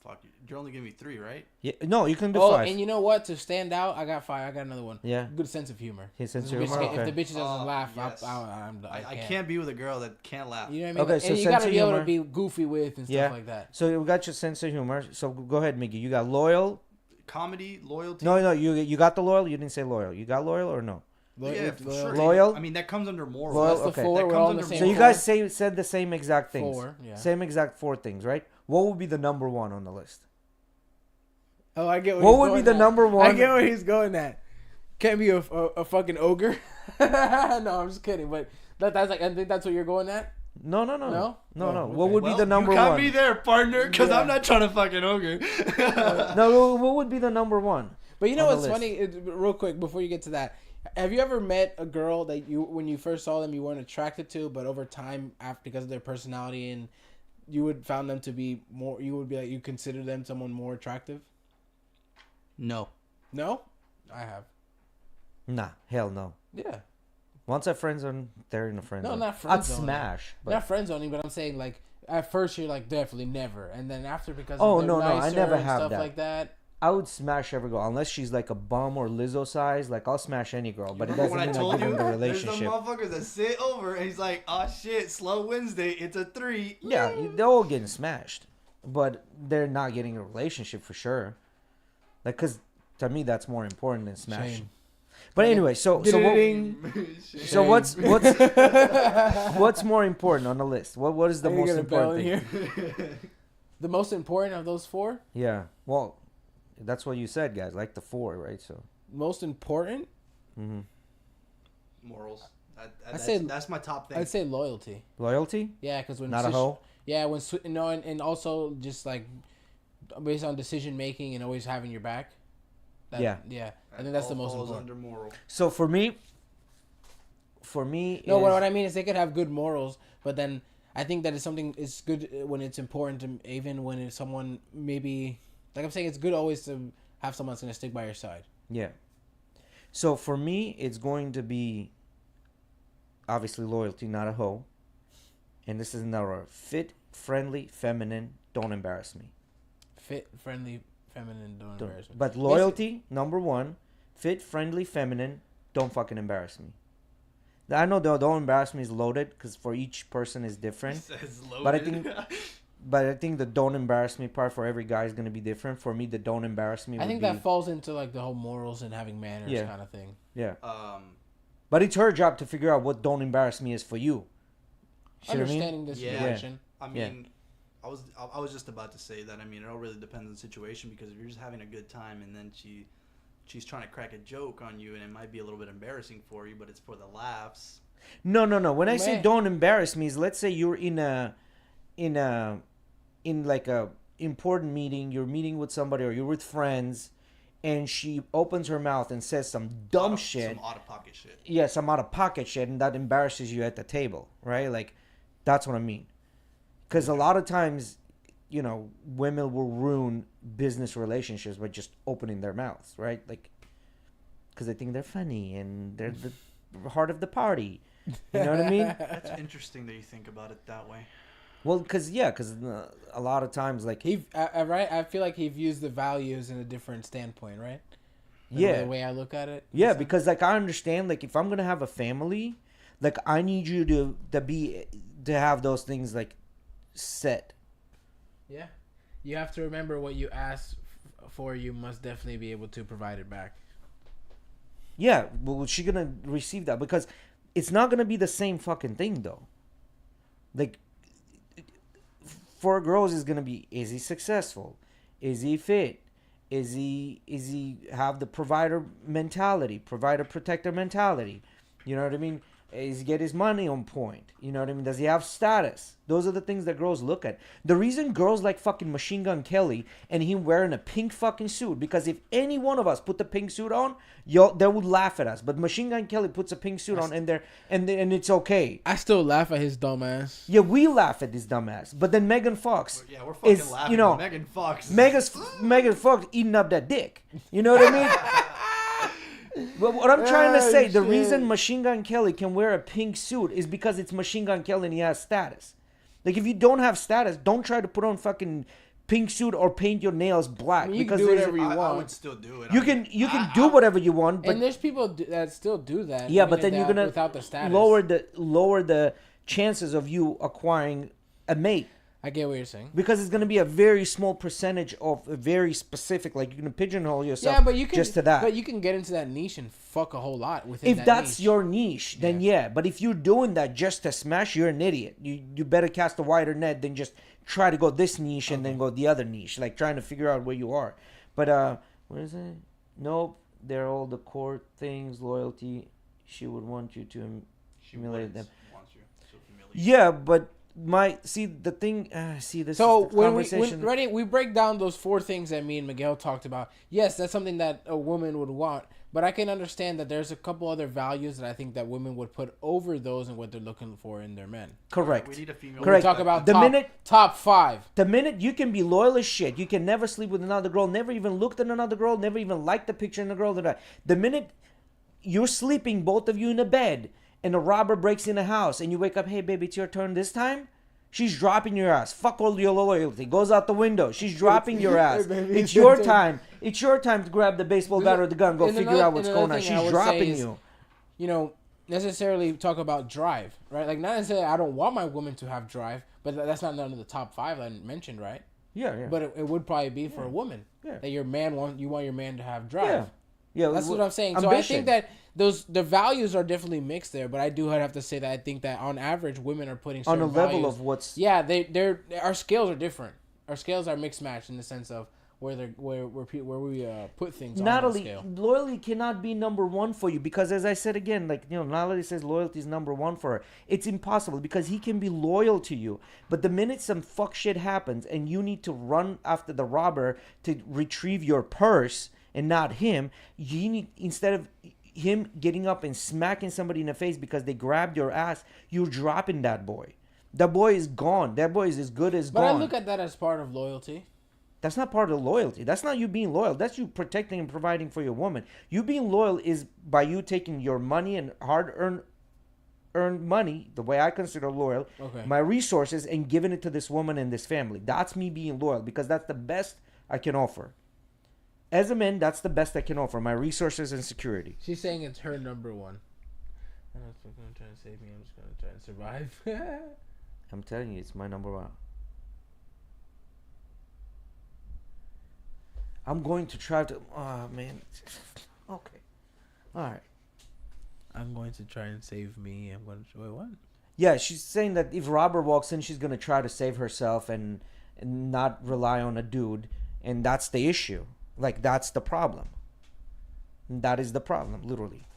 Fuck. You're only giving me 3, right? Yeah. No, you can do Oh, 5. and you know what? To stand out, I got 5. I got another one. Yeah. Good sense of humor. His sense If of the bitch humor, can't- okay. If the bitch doesn't laugh, Yes. I I can't be with a girl that can't laugh. You know what I mean? Okay, so and you sense gotta of be able humor. to be goofy with and stuff Yeah. like that. So you got your sense of humor. So go ahead, Miggy. You got loyal. Comedy, loyalty. No, you got the loyal. You didn't say loyal. You got loyal or no? Yeah, for sure. Loyal? I mean, that comes under morals. Loyal, That's the okay. 4. That We're comes all in the under same. So you moral. guys said the same exact things. 4. Yeah. Same exact 4 things, right? What would be the number 1 on the list? Oh, I get What he's would be going the at. number 1? I get where he's going at. Can't be a fucking ogre. No, I'm just kidding. But that's like, I think that's what you're going at. No. No? No. Oh, What okay. would be the number you got 1? me there, partner, because Yeah. I'm not trying to fucking ogre. No, what would be the number 1? But you know On the what's list. funny? Real quick before you get to that, Have you ever met a girl that when you first saw them, you weren't attracted to, but over time, after because of their personality, and you would found them to be more, you would be like, you consider them someone more attractive? No. No, I have. Nah, hell no. Yeah. Once I friend zone, they're in a friend zone. No, not friend I'd zoning. smash. But... Not friend zoning, but I'm saying like at first you're like definitely never, and then after because Oh, of no, they're I nicer never and have stuff that. like that. I would smash every girl unless she's like a bum or Lizzo size. Like I'll smash any girl, but it doesn't mean I give them the there's relationship. some motherfuckers that sit over and he's like, oh shit, slow Wednesday, it's a 3. Yeah, they're all getting smashed, but they're not getting a relationship for sure. Like, cause to me that's more important than smashing. Shame. But anyway, so what's what's more important on the list? What is the most important thing? The most important of those 4? Yeah, well, that's what you said, guys. Like the 4, right? So most important? Mm-hmm. Morals. That's my top thing. I'd say loyalty. Loyalty? Yeah, because when not a hoe. Yeah, and also just like based on decision making and always having your back. Yeah. I think that's the most important. Under moral. So for me, no, what I mean is they could have good morals, but then I think that it's good when it's important to, even when it's someone maybe, like I'm saying, it's good always to have someone that's going to stick by your side. Yeah. So for me, it's going to be obviously loyalty, not a hoe. And this is another fit, friendly, feminine, don't embarrass me. Fit, friendly, feminine, don't embarrass me. But loyalty, number 1. Fit, friendly, feminine, don't fucking embarrass me. I know the don't embarrass me is loaded because for each person is different. But I think the don't embarrass me part for every guy is going to be different. For me, the don't embarrass me I think that falls into like the whole morals and having manners kind of thing. Yeah. But it's her job to figure out what don't embarrass me is for you. Understanding the situation. I mean, I was just about to say that. I mean, it all really depends on the situation, because if you're just having a good time and then she's trying to crack a joke on you, and it might be a little bit embarrassing for you, but it's for the laughs. No. When I say don't embarrass me, is let's say you're in like a important meeting, you're meeting with somebody or you're with friends, and she opens her mouth and says some dumb shit. Some out of pocket shit. Yeah, some out of pocket shit, and that embarrasses you at the table, right? Like, that's what I mean. Because a lot of times, you know, women will ruin business relationships by just opening their mouths, right? Like, because they think they're funny and they're the heart of the party. You know what I mean? That's interesting that you think about it that way. Well, because a lot of times, like right, I feel like he views the values in a different standpoint, right? The way I look at it. Yeah, because like I understand, like if I'm gonna have a family, like I need you to have those things like set. Yeah, you have to remember what you ask for. You must definitely be able to provide it back. Yeah, well, she's gonna receive that because it's not gonna be the same fucking thing though. Like, for girls, is gonna be: is he successful? Is he fit? Is he have the provider mentality, provider protector mentality? You know what I mean? Is he get his money on point? You know what I mean? Does he have status? Those are the things that girls look at. The reason girls like fucking Machine Gun Kelly and him wearing a pink fucking suit, because if any one of us put the pink suit on, they would laugh at us. But Machine Gun Kelly puts a pink suit on and it's okay. I still laugh at his dumb ass. Yeah, we laugh at this dumbass. But then Megan Fox, we're fucking laughing at Megan Fox. Megan Fox eating up that dick. You know what I mean? But what I'm trying to say, the reason Machine Gun Kelly can wear a pink suit is because it's Machine Gun Kelly and he has status. Like, if you don't have status, don't try to put on fucking pink suit or paint your nails black. I mean, you because can do whatever you want. I would still do it. You can do whatever you want. But and there's people that still do that. Yeah, but then you're gonna without the status. lower the chances of you acquiring a mate. I get what you're saying. Because it's going to be a very small percentage of a very specific, like you're going to pigeonhole yourself just to that. But you can get into that niche and fuck a whole lot within if that that's niche. Your niche, then yeah. But if you're doing that just to smash, you're an idiot. You better cast a wider net than just try to go this niche and then go the other niche, like trying to figure out where you are. But what is it? Nope, they're all the core things. Loyalty. She would want you to humiliate them. Yeah, but this. So when we break down those 4 things that me and Miguel talked about, yes, that's something that a woman would want. But I can understand that there's a couple other values that I think that women would put over those and what they're looking for in their men. Correct. We need a female. Correct. We talk about The top 5. The minute you can be loyal as shit, you can never sleep with another girl, never even looked at another girl, never even liked the picture in the girl. The minute you're sleeping, both of you in a bed, and a robber breaks in the house, and you wake up, hey baby, it's your turn this time. She's dropping your ass. Fuck all your loyalty. Goes out the window. She's dropping your ass. It's your time. It's your time to grab the baseball bat or the gun. Go figure out what's going on. She's dropping you. You know, necessarily talk about drive, right? Like, not necessarily I don't want my woman to have drive, but that's not none of the top 5 I mentioned, right? Yeah. But it would probably be for a woman. Yeah. That you want your man to have drive. Yeah. That's what I'm saying. Ambition. So I think that the values are definitely mixed there, but I do have to say that I think that on average women are putting certain on a level values, of what's they're our scales are different. Our scales are mixed matched in the sense of where we put things on the scale. Loyalty cannot be number one for you because, as I said again, like, you know, Natalie says loyalty is number one for her. It's impossible because he can be loyal to you, but the minute some fuck shit happens and you need to run after the robber to retrieve your purse and not him, you need, instead of him getting up and smacking somebody in the face because they grabbed your ass, you're dropping that boy. That boy is gone. That boy is as good as gone. But I look at that as part of loyalty. That's not part of loyalty. That's not you being loyal. That's you protecting and providing for your woman. You being loyal is by you taking your money and hard-earned money, the way I consider loyal, my resources, and giving it to this woman and this family. That's me being loyal because that's the best I can offer. As a man, that's the best I can offer, my resources and security. She's saying it's her number one. I'm not going to try to save me. I'm just going to try and survive. I'm telling you, it's my number one. I'm going to try to... Oh, man. Okay. All right. I'm going to try and save me. I'm going to... Wait, what? Yeah, she's saying that if Robert walks in, she's going to try to save herself and not rely on a dude. And that's the issue. Like, that's the problem. That is the problem, literally.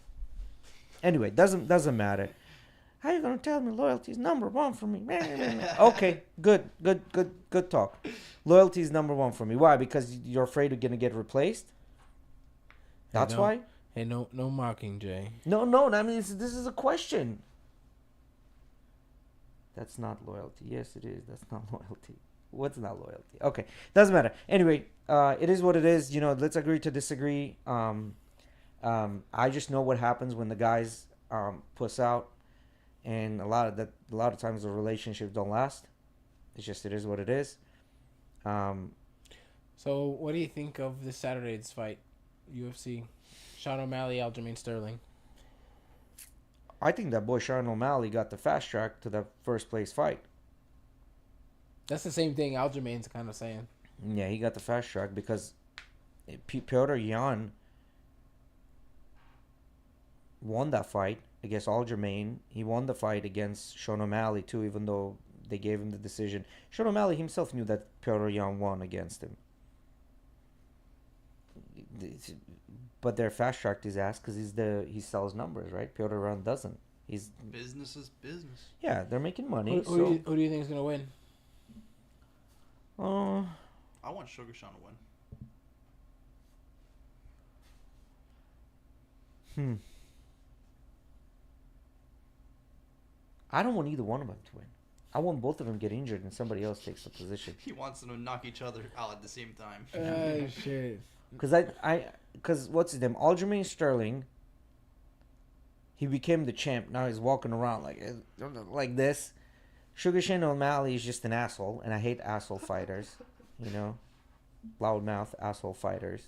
Anyway, doesn't matter. How you gonna tell me loyalty is number one for me? Okay, good talk. Loyalty is number one for me. Why? Because you're afraid you're gonna get replaced. That's why. Hey, no mocking, Jay. No. I mean, this is a question. That's not loyalty. Yes, it is. That's not loyalty. What's not loyalty? Okay, doesn't matter. Anyway, it is what it is. You know, let's agree to disagree. I just know what happens when the guys puss out, and a lot of times the relationships don't last. It is what it is. So, what do you think of this Saturday's fight, UFC, Sean O'Malley, Aljamain Sterling? I think that boy Sean O'Malley got the fast track to the first place fight. That's the same thing Aljamain's kind of saying. Yeah, he got the fast track because Petr Yan won that fight against Aljamain. He won the fight against Sean O'Malley too, even though they gave him the decision. Sean O'Malley himself knew that Petr Yan won against him. But they're fast tracked his ass because he sells numbers, right? Petr Yan doesn't. Business is business. Yeah, they're making money. Who do you think is gonna win? I want Sugar Sean to win. I don't want either one of them to win. I want both of them to get injured and somebody else takes the position. He wants them to knock each other out at the same time. Oh shit! Because what's his name? Aljamain Sterling. He became the champ. Now he's walking around like this. Sugar Shane O'Malley is just an asshole, and I hate asshole fighters. You know, loudmouth asshole fighters.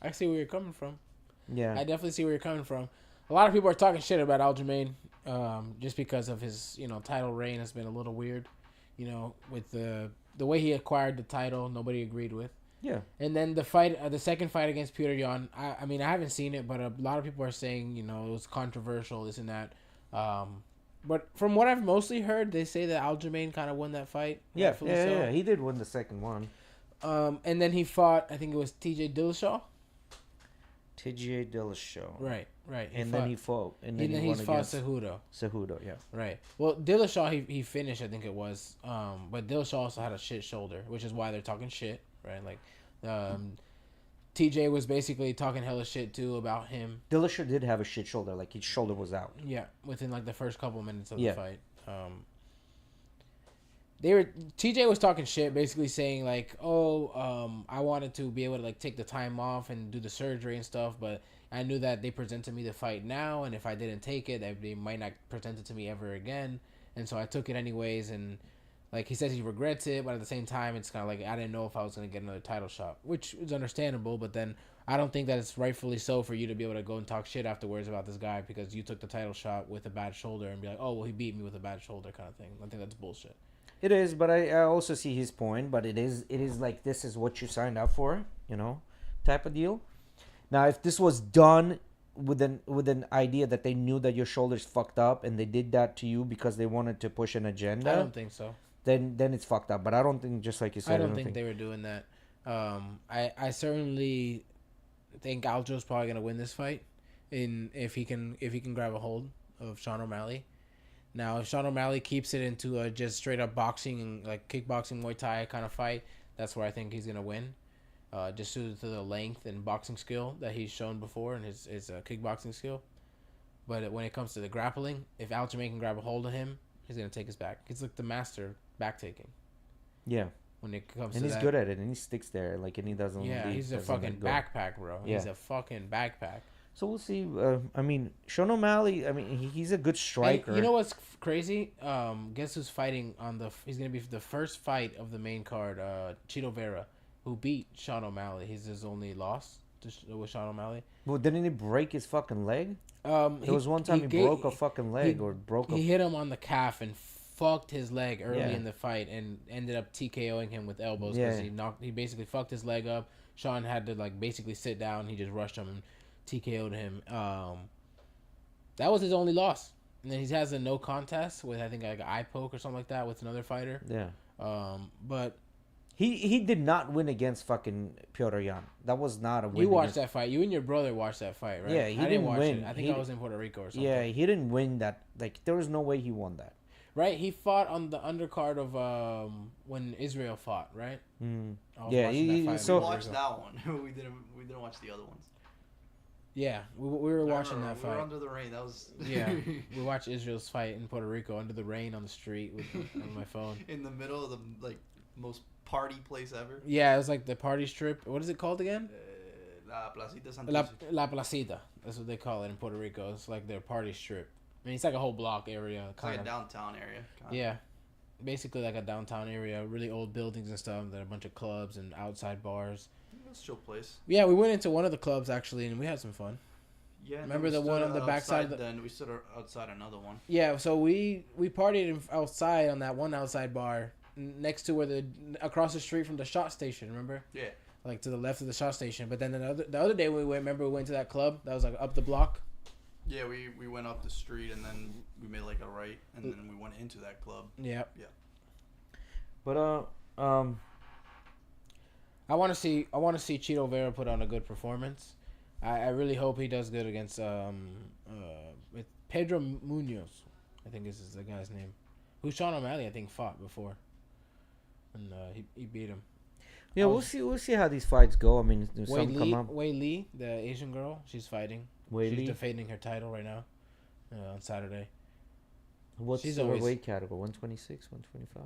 I see where you're coming from. Yeah, I definitely see where you're coming from. A lot of people are talking shit about Aljamain, just because of his, title reign has been a little weird. With the way he acquired the title, nobody agreed with. Yeah. And then the second fight against Petr Yan, I mean, I haven't seen it, but a lot of people are saying, it was controversial, this and that. But from what I've mostly heard, they say that Aljamain kind of won that fight. Yeah, he did win the second one. And then he fought, I think it was TJ Dillashaw. TJ Dillashaw. Right. Then he fought Cejudo. Cejudo, yeah. Right. Well, Dillashaw, he finished, I think it was. But Dillashaw also had a shit shoulder, which is why they're talking shit, right? Like, TJ was basically talking hella shit too about him. Dillashaw did have a shit shoulder, like his shoulder was out. Yeah, within like the first couple minutes of Yeah. the fight. TJ was talking shit, basically saying like, I wanted to be able to like take the time off and do the surgery and stuff, but I knew that they presented me the fight now, and if I didn't take it, they might not present it to me ever again, and so I took it anyways. And like he says, he regrets it, but at the same time, it's kind of like I didn't know if I was gonna get another title shot, which is understandable. But then I don't think that it's rightfully so for you to be able to go and talk shit afterwards about this guy because you took the title shot with a bad shoulder and be like, oh well, he beat me with a bad shoulder kind of thing. I think that's bullshit. It is, but I also see his point. But it is like this is what you signed up for, type of deal. Now, if this was done with an idea that they knew that your shoulder's fucked up and they did that to you because they wanted to push an agenda, I don't think so. Then it's fucked up. But I don't think, just like you said, I don't think they were doing that. I certainly think Aljo's probably gonna win this fight, if he can grab a hold of Sean O'Malley. Now, if Sean O'Malley keeps it into a just straight up boxing and like kickboxing Muay Thai kind of fight, that's where I think he's gonna win. Just due to the length and boxing skill that he's shown before and his kickboxing skill. But when it comes to the grappling, if Aljamain can grab a hold of him, he's gonna take his back. He's like the master back taking. Yeah. When it comes and to he's that. good at it, and he sticks there, like, and he doesn't. Yeah, he's a fucking backpack, bro. Yeah. He's a fucking backpack. So we'll see. I mean, Sean O'Malley. I mean, he's a good striker. And you know what's crazy? Guess who's fighting on the? He's gonna be the first fight of the main card. Chito Vera, who beat Sean O'Malley. He's his only loss with Sean O'Malley. Well, didn't he break his fucking leg? There was one time he broke a fucking leg He hit him on the calf and fucked his leg early Yeah. in the fight and ended up TKOing him with elbows because he basically fucked his leg up. Sean had to like basically sit down. He just rushed him and TKO'd him. That was his only loss. And then he has a no contest with I think like an eye poke or something like that with another fighter. Yeah. But he did not win against fucking Piotr Jan. That was not a win. you watched that fight. You and your brother watched that fight, right? Yeah, I didn't watch it. I think I was in Puerto Rico or something. Yeah, he didn't win that. Like, there was no way he won that. Right, he fought on the undercard of when Israel fought, right? Yeah, We watched that one. we didn't watch the other ones. Yeah, we were watching that fight. We were under the rain. That was we watched Israel's fight in Puerto Rico under the rain on the street on my phone. In the middle of the most party place ever. Yeah, it was like the party strip. What is it called again? La Placita Santos. La Placita. That's what they call it in Puerto Rico. It's like their party strip. I mean, it's like a whole block area. It's like a downtown area. Yeah, basically like a downtown area. Really old buildings and stuff. There are a bunch of clubs and outside bars. It's a chill place. Yeah, we went into one of the clubs actually, and we had some fun. Yeah, remember the one on the backside? Then we stood outside another one. Yeah, so we partied outside on that one outside bar next to across the street from the shot station. Remember? Yeah. Like to the left of the shot station. But then the other day we went to that club that was like up the block. Yeah, we went up the street and then we made like a right and then we went into that club. Yeah. Yeah. But I want to see Chito Vera put on a good performance. I really hope he does good against with Pedro Munoz, I think this is the guy's name, who Sean O'Malley I think fought before, and he beat him. Yeah, we'll see how these fights go. I mean, some come up. Wei Li, the Asian girl, she's fighting. She's defending her title right now on Saturday. What's she's the always weight category? 126, 125,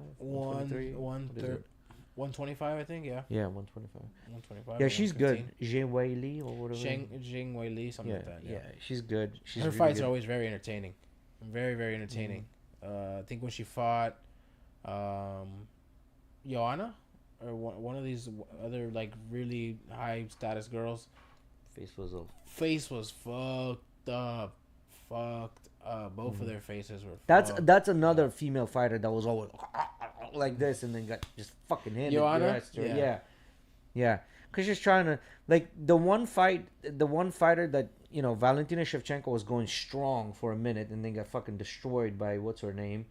125, I think. Yeah. Yeah, 125. 125. Yeah, she's good. Zheng Wei Li or whatever. Zheng Wei Li, something like that. Yeah, she's good. Her really fights are always very entertaining. Very, very entertaining. I think when she fought Joanna or one of these other like really high status girls, face was fucked up. Both of their faces were. That's another female fighter that was always like this and then got just fucking hit. Joanna? Yeah. Cause she's trying to like the one fighter that Valentina Shevchenko was going strong for a minute and then got fucking destroyed by what's her name.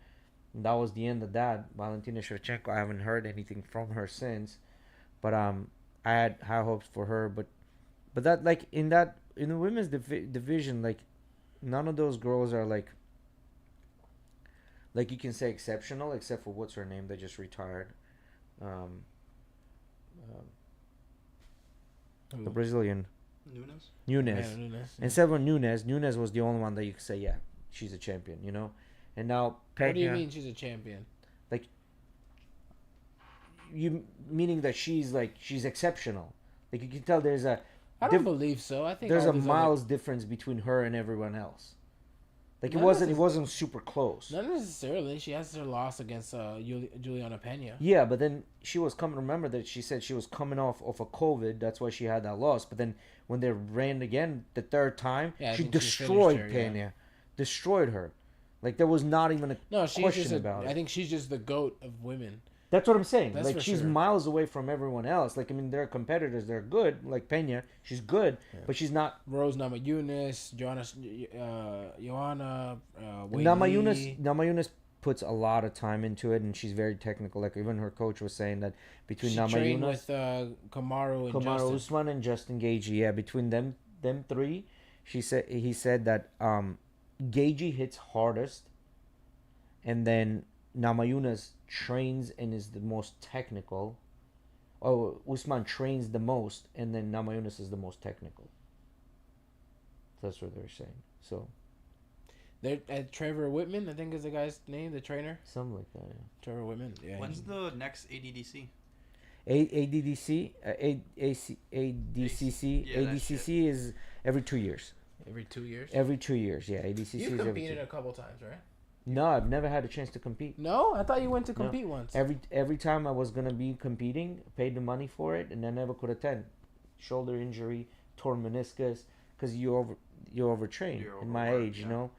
And that was the end of that. Valentina Shevchenko. I haven't heard anything from her since, but I had high hopes for her. But that like in the women's division, like none of those girls are like you can say exceptional, except for what's her name that just retired. the Brazilian. Nunes. Nunes. Yeah, Nunes, yeah. Instead of Nunes was the only one that you could say, yeah, she's a champion, you know? And now Pena. What do you mean she's a champion? You meaning that she's exceptional. Like you can tell there's a I don't believe so. I think there's all a these miles difference between her and everyone else. Like Not it wasn't super close. Not necessarily. She has her loss against Juliana Pena. Yeah, but then she was coming. Remember that she said she was coming off of a COVID. That's why she had that loss. But then when they ran again the third time, Yeah, I she think she destroyed finished her, Pena, destroyed her. Like there was not even a No, she's question just about I it. think she's just the GOAT of women. That's what I'm saying. That's Like for she's sure. miles away from everyone else. Like I mean, there are competitors. They're good. Like Pena, she's good, but she's not. Rose Namajunas, Joanna, Wei Li. Namajunas puts a lot of time into it, and she's very technical. Like even her coach was saying that between She trained Namajunas, with Kamaru and Kamaru Justin. Usman, and Justin Gaethje, yeah, between them three, he said that Gaethje hits hardest, and then Namajunas trains and is the most technical. Oh, Usman trains the most, and then Namajunas is the most technical. That's what they're saying. So Trevor Whitman, I think is the guy's name, the trainer. something like that. Yeah. Trevor Whitman. Yeah. When's the next ADDC? ADDC, ADCC, Yeah, that ADCC is every 2 years. Every 2 years. Every 2 years, yeah. ADCC You've is every competed 2. a couple times, right? No, I've never had a chance to compete. No, I thought you went to No. compete once. Every time I was gonna be competing, paid the money for it, and I never could attend. Shoulder injury, torn meniscus, because you overtrain. You're In my overworked, age, yeah. you know,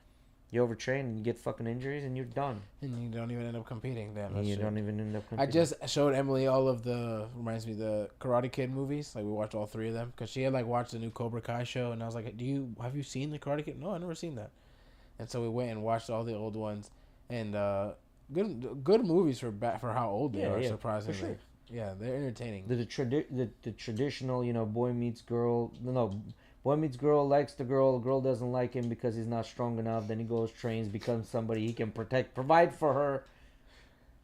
you overtrain and you get fucking injuries, and you're done. And you don't even end up competing. Damn, And that's you shit. don't even end up I competing. just showed Emily all of the the Karate Kid movies. Like we watched all 3 of them because she had like watched the new Cobra Kai show, and I was like, have you seen the Karate Kid? No, I never seen that. And so we went and watched all the old ones, and good movies for how old they Yeah, are. yeah, Surprisingly, for sure. yeah, they're entertaining. the traditional, you know, boy meets girl. No, boy meets girl, likes the girl doesn't like him because he's not strong enough. Then he goes, trains, becomes somebody he can provide for her.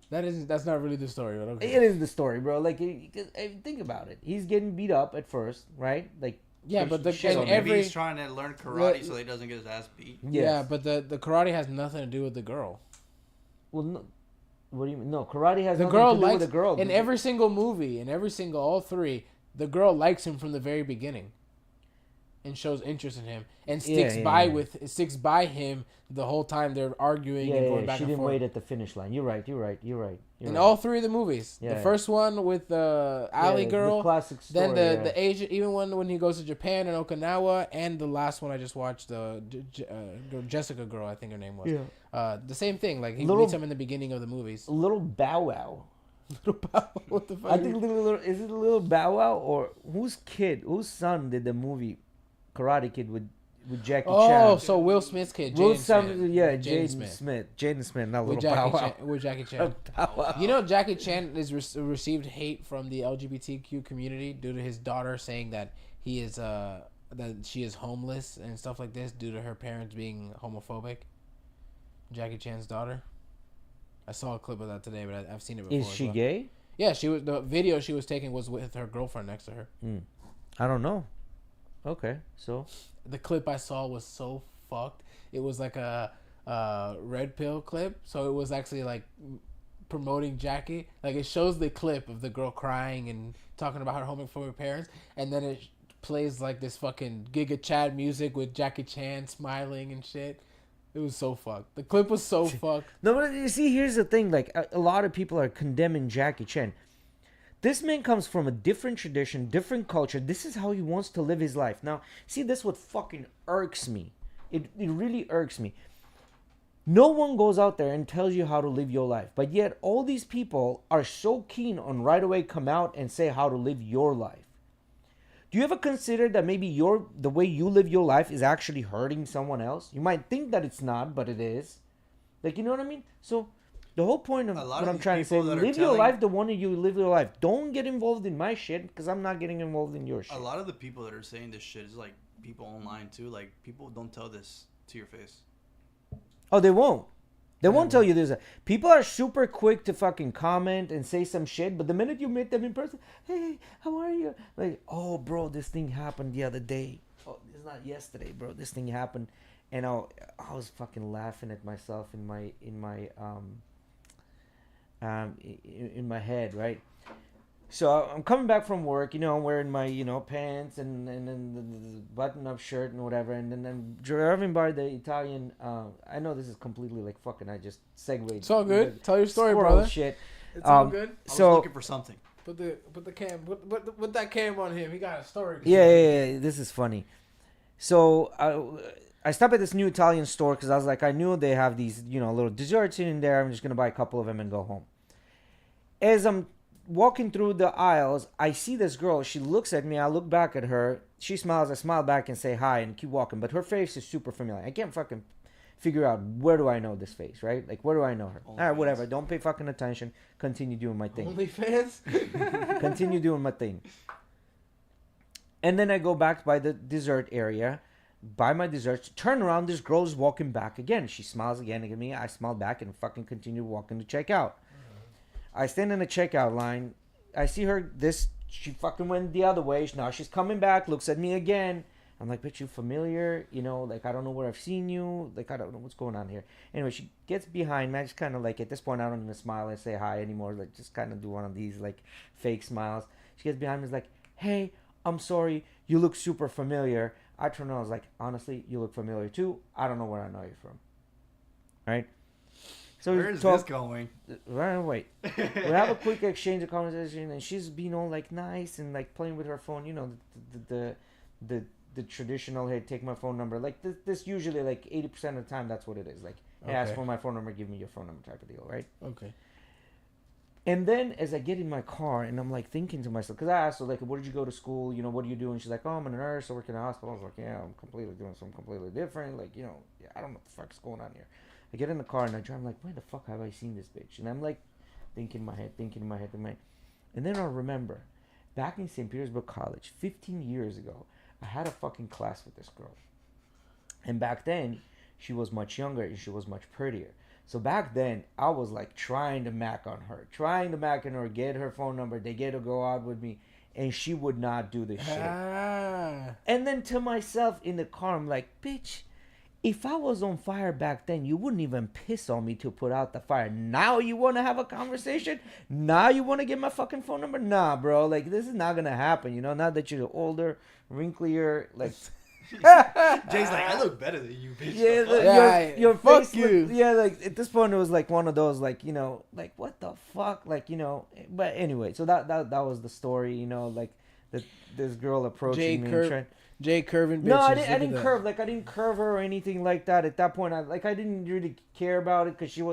That's not really the story, but okay. It is the story, bro. Like, think about it. He's getting beat up at first, right? Like, Yeah, but shit So on maybe every he's trying to learn karate so he doesn't get his ass beat. yes. yeah, but the karate has nothing to do with the girl. Well, no, what do you mean? No, karate has The nothing girl to do likes with the girl. in every single movie, all 3. The girl likes him from the very beginning, and shows interest in him, and sticks sticks by him the whole time they're arguing and going back she and didn't forth. wait at the finish line. You're right. In all 3 of the movies, Yeah, the yeah. first one with the alley the girl, classic story. then the Asian, even when he goes to Japan and Okinawa, and the last one I just watched, the Jessica girl, I think her name was. Yeah. The same thing. Like he Little- meets him in the beginning of the movies. Little Bow Wow. What the fuck? I think is it Little Bow Wow or whose son did the movie Karate Kid with Jackie Oh, Chan? so Will Smith's kid, Will Jaden Smith, Smith. yeah, Jaden Jaden Smith, not With Little Bow Jackie Wow. Chan. With Jackie Chan. Bow Wow. You know, Jackie Chan is received hate from the LGBTQ community due to his daughter saying that he is that she is homeless and stuff like this due to her parents being homophobic. Jackie Chan's daughter. I saw a clip of that today, but I've seen it before. Is she as well. gay? Yeah, she was. The video she was taking was with her girlfriend next to her. I don't know. Okay, so The clip I saw was so fucked. It was like a red pill clip, so it was actually like promoting Jackie. Like it shows the clip of the girl crying and talking about her homophobic parents, and then it plays like this fucking Giga Chad music with Jackie Chan smiling and shit. It was so fucked. The clip was so fucked. no, but you see, here's the thing. Like a lot of people are condemning Jackie Chan. This man comes from a different tradition, different culture. This is how he wants to live his life. Now, see, this what fucking irks me. It really irks me. No one goes out there and tells you how to live your life. But yet, all these people are so keen on right away come out and say how to live your life. Do you ever consider that maybe the way you live your life is actually hurting someone else? You might think that it's not, but it is. Like, you know what I mean? So, the whole point of A lot what of I'm these trying to say, people that are live your telling- life the one you live your life. Don't get involved in my shit because I'm not getting involved in your shit. A lot of the people that are saying this shit is like people online too. Like people don't tell this to your face. Oh, they won't. They won't tell you this. People are super quick to fucking comment and say some shit, but the minute you meet them in person, hey, how are you? Like, oh, bro, this thing happened the other day. Oh, it's not yesterday, bro. This thing happened, and I was fucking laughing at myself in my head, right? So I'm coming back from work, I'm wearing my, pants and the button-up shirt and whatever, and then I'm driving by the Italian. I know this is completely like fucking. I just segued. It's all good. Tell your story, squirrel brother. Shit. It's all good. I was So looking for something. Put the cam. Put that cam on him. He got a story. Yeah. This is funny. So I stopped at this new Italian store because I was like, I knew they have these, little desserts in there. I'm just gonna buy a couple of them and go home. As I'm walking through the aisles, I see this girl. She looks at me. I look back at her. She smiles. I smile back and say hi and keep walking. But her face is super familiar. I can't fucking figure out where do I know this face, right? Like, where do I know her? All right, whatever. Don't pay fucking attention. Continue doing my thing. OnlyFans? Continue doing my thing. And then I go back by the dessert area, buy my desserts, turn around. This girl is walking back again. She smiles again at me. I smile back and fucking continue walking to check out. I stand in the checkout line. I see her. She fucking went the other way. Now she's coming back. Looks at me again. I'm like, bitch, you familiar? Like, I don't know where I've seen you. Like, I don't know what's going on here. Anyway, she gets behind me. I just kind of like, at this point, I don't even smile and say hi anymore. Like, just kind of do one of these like fake smiles. She gets behind me. Is like, hey, I'm sorry. You look super familiar. I turn around. I was like, honestly, you look familiar too. I don't know where I know you from. Right? So where is this going? Wait. We have a quick exchange of conversation, and she's being all like nice and like playing with her phone. The traditional, hey, take my phone number. Like this usually like 80% of the time that's what it is. Like, hey, ask for my phone number, give me your phone number type of deal, right? Okay. And then as I get in my car and I'm like thinking to myself, because I asked her like, where did you go to school? What do you do? And she's like, oh, I'm a nurse. I work in a hospital. I was like, yeah, I'm completely doing something completely different. Like, yeah, I don't know what the fuck's going on here. I get in the car and I drive. I'm like, where the fuck have I seen this bitch? And I'm like, thinking in my head. And then I remember, back in St. Petersburg College, 15 years ago, I had a fucking class with this girl. And back then, she was much younger and she was much prettier. So back then, I was like trying to mac on her, get her phone number, they get to go out with me. And she would not do this shit. And then to myself in the car, I'm like, bitch, if I was on fire back then, you wouldn't even piss on me to put out the fire. Now you want to have a conversation? Now you want to get my fucking phone number? Nah, bro. Like, this is not going to happen, Now that you're older, wrinklier, like... Jay's like, I look better than you, bitch. Yeah, your face fuck you. Like, at this point, it was like one of those, like, like, what the fuck? Like, But anyway, so that was the story, like, this girl approaching me and trying... Jay curving bitches. No, I didn't curve. Like, I didn't curve her or anything like that. At that point, I didn't really care about it because she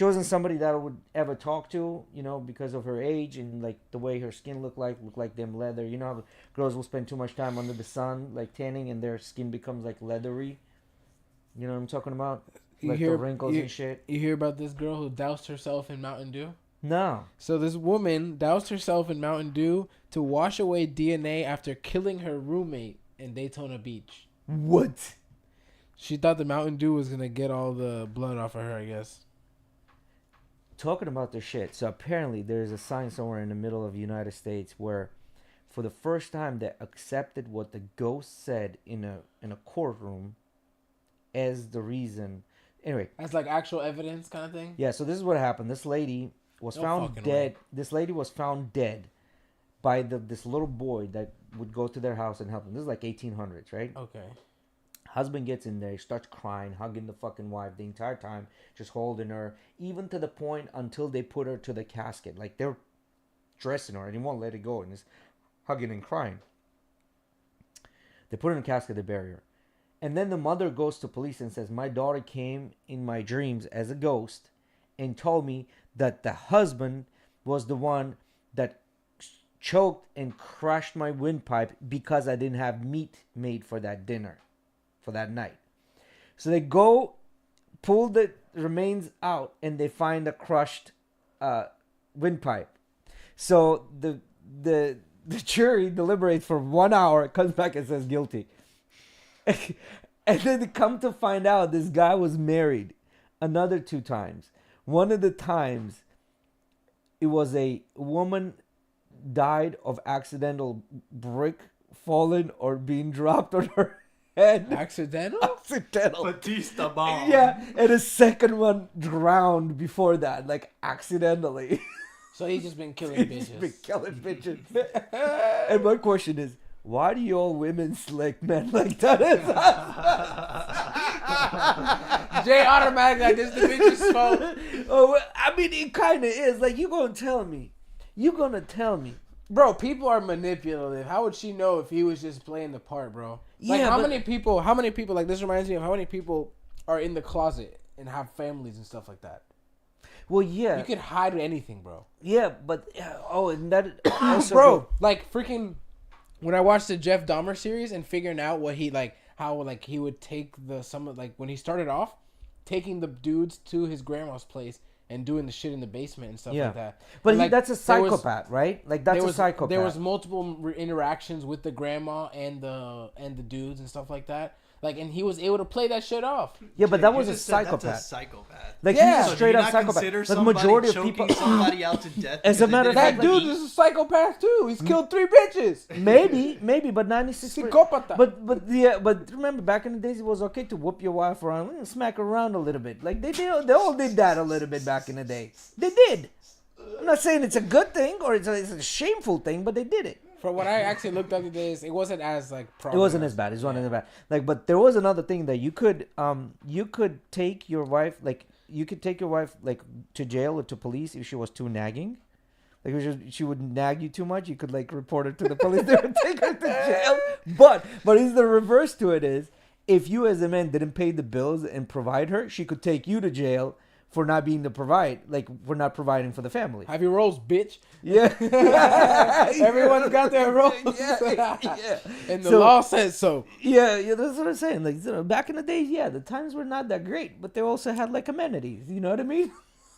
wasn't somebody that I would ever talk to, because of her age and like the way her skin looked like them leather. How girls will spend too much time under the sun, like tanning, and their skin becomes like leathery. You know what I'm talking about? Like the wrinkles and shit. You hear about this girl who doused herself in Mountain Dew? No. So this woman doused herself in Mountain Dew to wash away DNA after killing her roommate in Daytona Beach. What? She thought the Mountain Dew was gonna get all the blood off of her, I guess. Talking about this shit. So apparently there's a sign somewhere in the middle of the United States where for the first time they accepted what the ghost said in a courtroom as the reason. Anyway. As like actual evidence kind of thing? Yeah, so this is what happened. This lady was found dead. Way. This lady was found dead by this little boy that would go to their house and help them. This is like 1800s, right? Okay. Husband gets in there, he starts crying, hugging the fucking wife the entire time, just holding her, even to the point until they put her to the casket. Like, they're dressing her and he won't let it go and is hugging and crying. They put her in a casket, they bury her. And then the mother goes to police and says, my daughter came in my dreams as a ghost and told me that the husband was the one that choked and crushed my windpipe because I didn't have meat made for that dinner, for that night. So they go, pull the remains out, and they find a crushed windpipe. So the jury deliberates for 1 hour, comes back and says guilty. And then they come to find out this guy was married another 2 times. One of the times, it was a woman died of accidental brick falling or being dropped on her head. Accidental? Accidental. Batista bomb. Yeah, and a second one drowned before that, like accidentally. So he's just been killing He's bitches. been killing bitches. And my question is, why do you all women select men like that? Jay automatically like this the bitch's fault. Oh, well, I mean, it kind of is. Like, you gonna tell me. Bro, people are manipulative. How would she know if he was just playing the part, bro? Like, Yeah, how but- many people, like, this reminds me of how many people are in the closet and have families and stuff like that. Well, yeah. You could hide anything, bro. Yeah, but, and that also... Bro, like, freaking, when I watched the Jeff Dahmer series and figuring out what he, like, how, like, he would take when he started off, taking the dudes to his grandma's place and doing the shit in the basement and stuff like that. But And, like, that's a there was- psychopath, right? Like, that's a psychopath. There was multiple interactions with the grandma and the dudes and stuff like that. Like, and he was able to play that shit off. Yeah, but that You was a just said psychopath. That's a psychopath. Like, Yeah. he's a So straight do you up not psychopath. consider Like, the somebody majority of choking people... somebody out to death? As a because they matter of didn't fact, That have dude to is eat? a psychopath too. He's killed 3 bitches. Maybe, but 96. Psicopata. But remember, back in the days, it was okay to whoop your wife around and smack her around a little bit. Like, they all did that a little bit back in the day. They did. I'm not saying it's a good thing or it's a shameful thing, but they did it. For what I actually looked up today, it wasn't as like. It wasn't as bad. It wasn't as bad. Like, but there was another thing that you could take your wife like to jail or to police if she was too nagging. Like, if she would nag you too much, you could like report her to the police. They would take her to jail. But is the reverse to it is, if you as a man didn't pay the bills and provide her, she could take you to jail for not being to provide, like for not providing for the family. Have your roles, bitch. Yeah. Everyone's got their roles. Yeah. And the law says so. Yeah, that's what I'm saying. Like, back in the days, the times were not that great, but they also had like amenities. You know what I mean?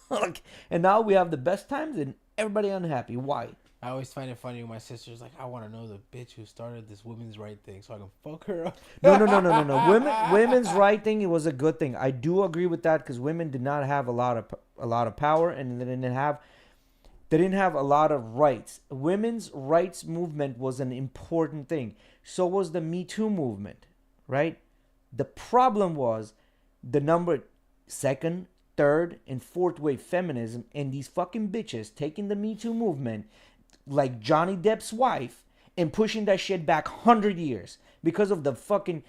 Like, and now we have the best times, and everybody unhappy. Why? I always find it funny when my sister's like, I want to know the bitch who started this women's right thing so I can fuck her up. No. Women's right thing, it was a good thing. I do agree with that because women did not have a lot of power, and they didn't have a lot of rights. Women's rights movement was an important thing. So was the Me Too movement, right? The problem was the number second, third, and fourth wave feminism and these fucking bitches taking the Me Too movement like Johnny Depp's wife and pushing that shit back 100 years because of the fucking...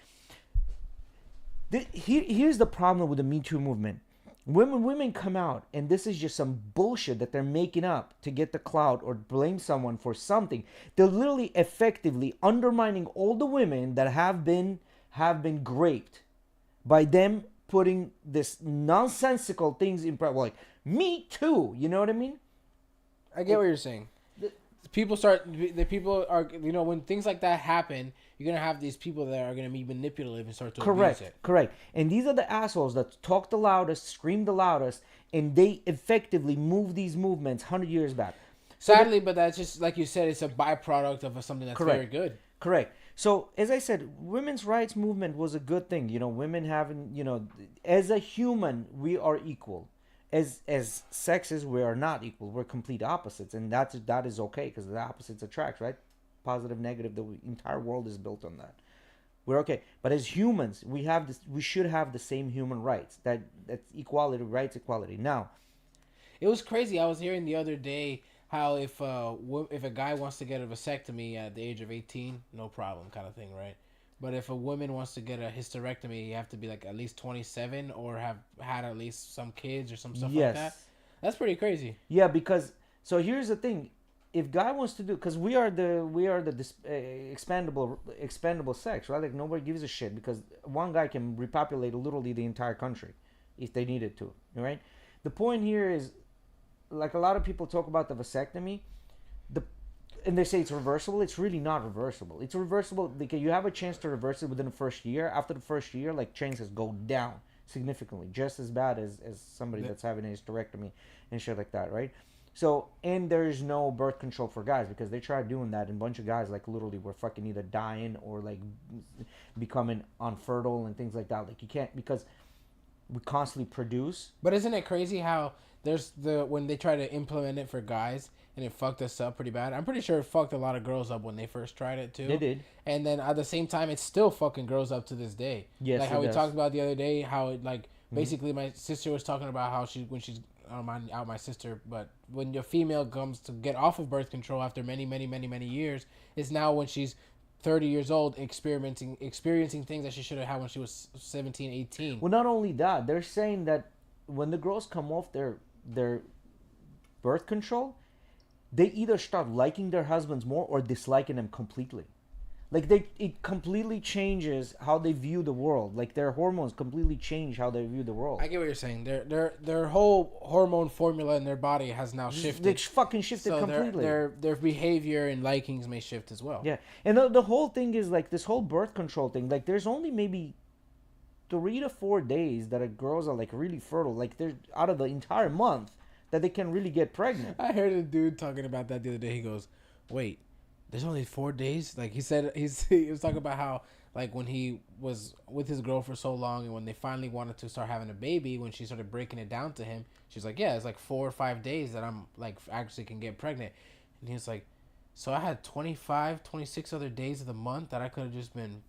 Here's the problem with the Me Too movement. Women come out and this is just some bullshit that they're making up to get the clout or blame someone for something. They're literally effectively undermining all the women that have been raped by them putting this nonsensical things in practice, like Me Too. You know what I mean? I get what you're saying. People are, when things like that happen, you're going to have these people that are going to be manipulative and start to abuse it. Correct. And these are the assholes that talk the loudest, scream the loudest, and they effectively move these movements 100 years back. Sadly, but that's just, like you said, it's a byproduct of something that's very good. Correct. So, as I said, women's rights movement was a good thing. Women having, as a human, we are equal. As sexes, we are not equal. We're complete opposites, and that is okay because the opposites attract, right? Positive, negative. The entire world is built on that. We're okay, but as humans, we have this. We should have the same human rights. That's equality, rights, equality. Now, it was crazy. I was hearing the other day how if a guy wants to get a vasectomy at the age of 18, no problem, kind of thing, right? But if a woman wants to get a hysterectomy, you have to be like at least 27 or have had at least some kids or some stuff like that. That's pretty crazy. Yeah, because so here's the thing: if guy wants to do, because we are the expandable sex, right? Like nobody gives a shit because one guy can repopulate literally the entire country if they needed to, right? The point here is, like a lot of people talk about the vasectomy, and they say it's reversible. It's really not reversible. It's reversible because you have a chance to reverse it within the first year. After the first year, like chances go down significantly, just as bad as somebody that's having a hysterectomy and shit like that, right? So, and there's no birth control for guys because they tried doing that, and a bunch of guys like literally were fucking either dying or like becoming unfertile and things like that. Like you can't, because we constantly produce. But isn't it crazy how there's when they try to implement it for guys and it fucked us up pretty bad. I'm pretty sure it fucked a lot of girls up when they first tried it too. They did. And then at the same time, it's still fucking girls up to this day. Yes, like how it we does. talked about the other day, how it like basically my sister was talking about how when she's out my sister, but when your female comes to get off of birth control after many years, is now when she's 30 years old experiencing things that she should have had when she was 17, 18. Well, not only that, they're saying that when the girls come off their birth control, they either start liking their husbands more or disliking them completely. Like it completely changes how they view the world. Like their hormones completely change how they view the world. I get what you're saying. Their whole hormone formula in their body has now shifted. They fucking shifted so completely. Their behavior and likings may shift as well. Yeah, and the whole thing is like this whole birth control thing. Like there's only maybe 3 to 4 days that girls are like really fertile. Like they're out of the entire month that they can really get pregnant. I heard a dude talking about that the other day. He goes, "Wait, there's only 4 days." Like he said, he was talking about how like when he was with his girl for so long, and when they finally wanted to start having a baby, when she started breaking it down to him, she's like, "Yeah, it's like 4 or 5 days that I'm like actually can get pregnant," and he was like, "So I had 25, 26 other days of the month that I could have just been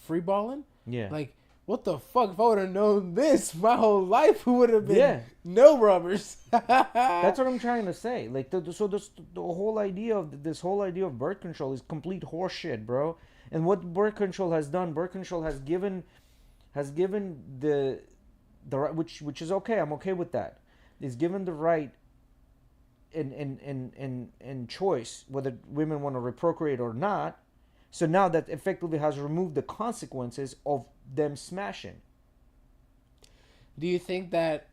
free balling." Yeah. Like, what the fuck? If I would have known this my whole life, it would have been no rubbers. That's what I'm trying to say. Like, the whole idea of this whole idea of birth control is complete horseshit, bro. And what birth control has done, birth control has given the right, which is okay. I'm okay with that. It's given the right and choice whether women want to procreate or not. So now that effectively has removed the consequences of them smashing. Do you think that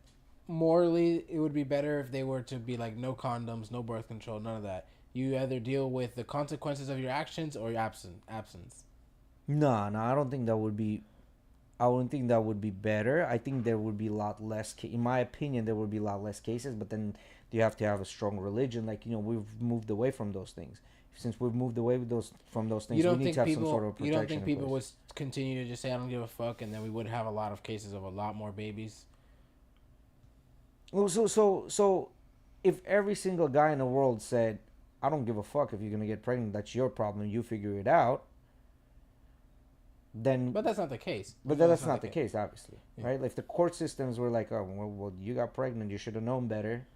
morally it would be better if they were to be like no condoms, no birth control, none of that? You either deal with the consequences of your actions or your absence. No, I don't think that would be. I wouldn't think that would be better. I think there would be a lot less. In my opinion, there would be a lot less cases. But then you have to have a strong religion. Like, you know, we've moved away from those things. Since we've moved away from those things, we need to have some sort of protection. You don't think people would continue to just say I don't give a fuck, and then we would have a lot of cases of a lot more babies? Well, so if every single guy in the world said, I don't give a fuck if you're gonna get pregnant, that's your problem, you figure it out, then. But that's not the case. But that's not the case, obviously, right? Like if the court systems were like, oh well, you got pregnant, you should have known better,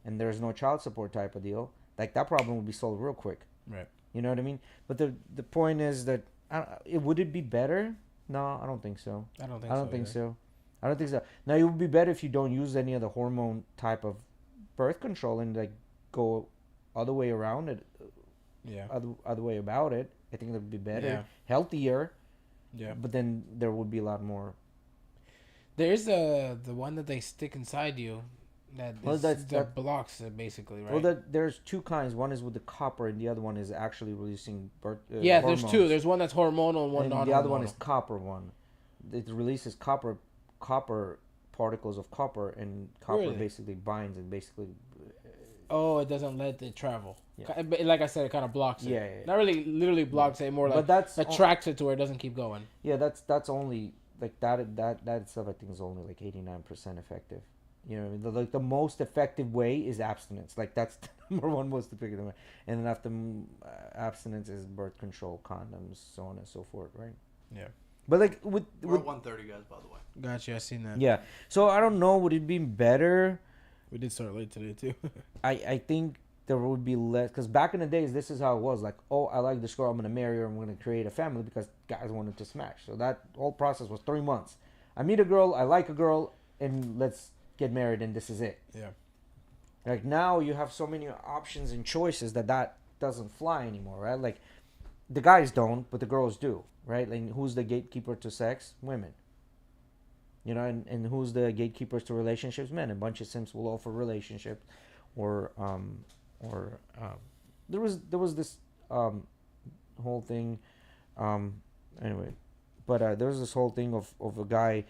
and there's no child support type of deal, like that problem would be solved real quick. Right. You know what I mean? But the point is that would it be better? No, I don't think so. I don't think so. I don't think so. Now it would be better if you don't use any of the hormone type of birth control and like go other way around it. Yeah. Other way about it. I think that would be better, healthier. Yeah. But then there would be a lot more. There's the one that they stick inside you. That blocks it basically, right? Well, there's two kinds. One is with the copper, and the other one is actually releasing birth. Hormones. There's two. There's one that's hormonal and one non-hormonal. The other one is copper one. It releases copper particles of copper, and copper basically binds and basically. Oh, it doesn't let it travel. Yeah. Like I said, it kind of blocks it. Yeah. Not really, literally blocks it. More like attracts it to where it doesn't keep going. Yeah, that's only like that stuff. I think is only like 89% effective. You know, the most effective way is abstinence. Like that's the number one most effective way. And then after abstinence is birth control, condoms, so on and so forth, right? Yeah. But like we're at 1:30, guys. By the way. Gotcha. I seen that. Yeah. So I don't know. Would it be better? We did start late today too. I think there would be less, because back in the days, this is how it was. Like, oh, I like this girl, I'm gonna marry her, I'm gonna create a family, because guys wanted to smash. So that whole process was 3 months. I meet a girl, I like a girl, and let's get married, and this is it. Yeah. Like now you have so many options and choices that doesn't fly anymore, right? Like the guys don't, but the girls do, right? Like who's the gatekeeper to sex? Women. You know, and who's the gatekeepers to relationships? Men. A bunch of simps will offer relationships, or there was this whole thing, anyway, but there was this whole thing of a guy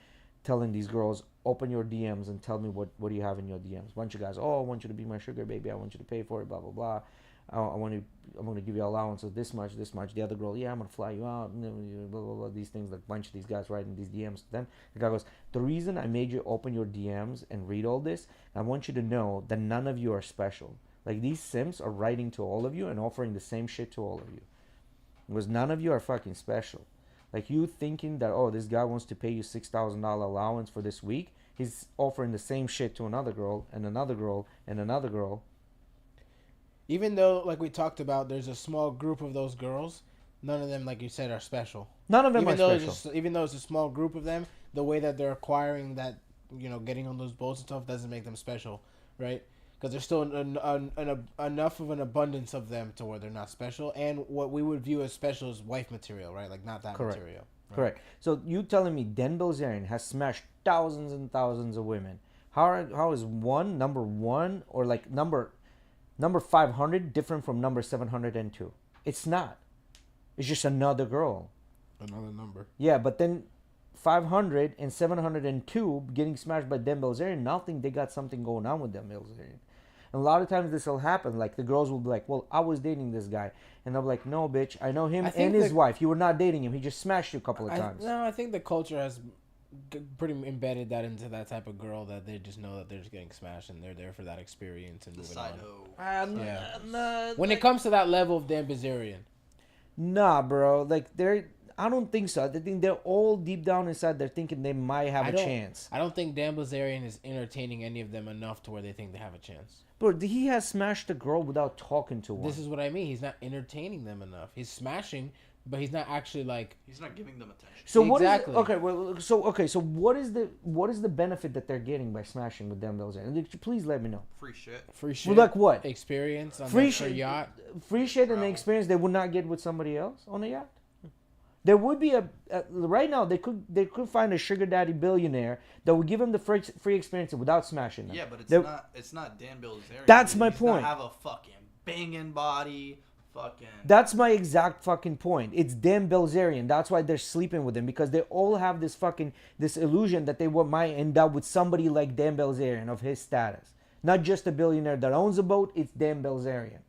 telling these girls, open your DMs and tell me what do you have in your DMs. A bunch of guys, oh, I want you to be my sugar baby, I want you to pay for it, blah blah blah. I want to. I'm gonna give you allowance of this much, this much. The other girl, yeah, I'm gonna fly you out, and then blah blah blah. These things, like a bunch of these guys writing these DMs to them. The guy goes, the reason I made you open your DMs and read all this, I want you to know that none of you are special. Like these simps are writing to all of you and offering the same shit to all of you. Because none of you are fucking special. Like you thinking that, oh, this guy wants to pay you $6,000 allowance for this week. He's offering the same shit to another girl and another girl and another girl. Even though, like we talked about, there's a small group of those girls, none of them, like you said, are special. None of them are special. Even though it's a small group of them, the way that they're acquiring that, getting on those boats and stuff doesn't make them special, right? Because there's still enough of an abundance of them to where they're not special. And what we would view as special is wife material, right? Like not that Correct. material. Right? Correct. So you telling me Dan Bilzerian has smashed thousands and thousands of women. How is number one, or like number 500 different from number 702? It's not. It's just another girl. Another number. Yeah, but then 500 and 702 getting smashed by Dan Bilzerian, now think they got something going on with Dan Bilzerian. And a lot of times this will happen. Like the girls will be like, well, I was dating this guy. And they'll be like, no, bitch, I know him and his wife. You were not dating him. He just smashed you a couple of times. No, I think the culture has pretty embedded that into that type of girl that they just know that they're just getting smashed and they're there for that experience and moving on. Yeah. When it comes to that level of Dan Bilzerian. Nah, bro. Like I don't think so. I think they're all deep down inside. They're thinking they might have a chance. I don't think Dan Bilzerian is entertaining any of them enough to where they think they have a chance. Bro, he has smashed a girl without talking to one. This is what I mean. He's not entertaining them enough. He's smashing, but he's not actually like. He's not giving them attention. So exactly. So what is the benefit that they're getting by smashing with Dan Bilzerian? Please let me know. Free shit. Free shit. Well, like what? Experience on free the yacht. Free shit and the experience they would not get with somebody else on a yacht. There would be right now they could find a sugar daddy billionaire that would give him the free experience without smashing them. Yeah, but it's not Dan Bilzerian. That's my point. Not have a fucking banging body, fucking. That's my exact fucking point. It's Dan Bilzerian. That's why they're sleeping with him, because they all have this illusion that they might end up with somebody like Dan Bilzerian of his status. Not just a billionaire that owns a boat. It's Dan Bilzerian.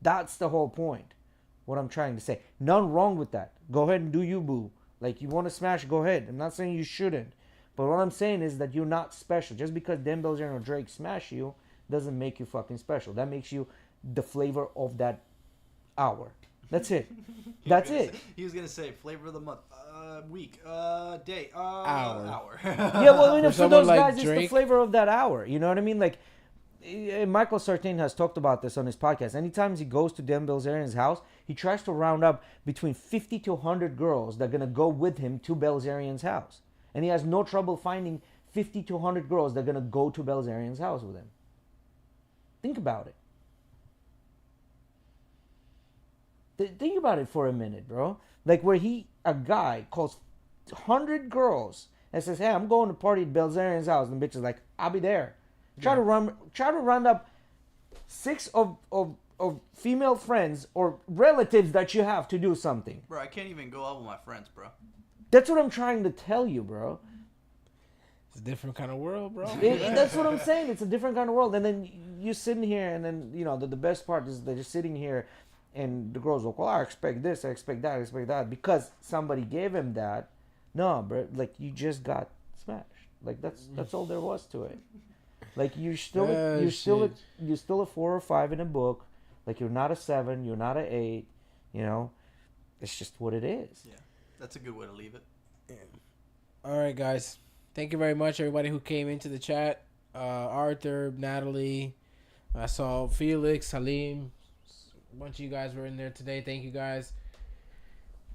That's the whole point. What I'm trying to say. None wrong with that. Go ahead and do you, boo. Like, you want to smash, go ahead. I'm not saying you shouldn't. But what I'm saying is that you're not special. Just because Dan Bilzerian or Drake smash you doesn't make you fucking special. That makes you the flavor of that hour. That's it. That's it. He was going to say flavor of the month, week, day, hour. Yeah, well, for those like guys, Drake, it's the flavor of that hour. You know what I mean? Like, Michael Sartain has talked about this on his podcast. Anytime he goes to Dan Bilzerian's house, he tries to round up between 50 to 100 girls that are going to go with him to Bilzerian's house. And he has no trouble finding 50 to 100 girls that are going to go to Bilzerian's house with him. Think about it. Think about it for a minute, bro. Like where a guy calls 100 girls and says, hey, I'm going to party at Bilzerian's house. And the bitch is like, I'll be there. Try to round up 6 of female friends or relatives that you have to do something. Bro, I can't even go out with my friends, bro. That's what I'm trying to tell you, bro. It's a different kind of world, bro. That's what I'm saying. It's a different kind of world. And then you're sitting here, and then, the best part is they're just sitting here, and the girls go, well, I expect this, I expect that, I expect that. Because somebody gave him that. No, bro. Like, you just got smashed. Like, that's all there was to it. Like, you're still a 4 or 5 in a book. Like, you're not a 7, you're not an 8. It's just what it is. Yeah, that's a good way to leave it. Yeah. All right, guys. Thank you very much, everybody who came into the chat. Arthur, Natalie, I saw Felix, Halim. A bunch of you guys were in there today. Thank you, guys.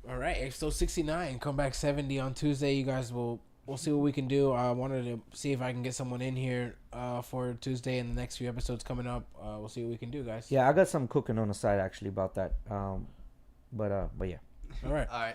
All right, episode 69. Come back 70 on Tuesday. You guys we'll see what we can do. I wanted to see if I can get someone in here for Tuesday and the next few episodes coming up. We'll see what we can do, guys. Yeah, I got some cooking on the side actually about that. But yeah. All right. All right.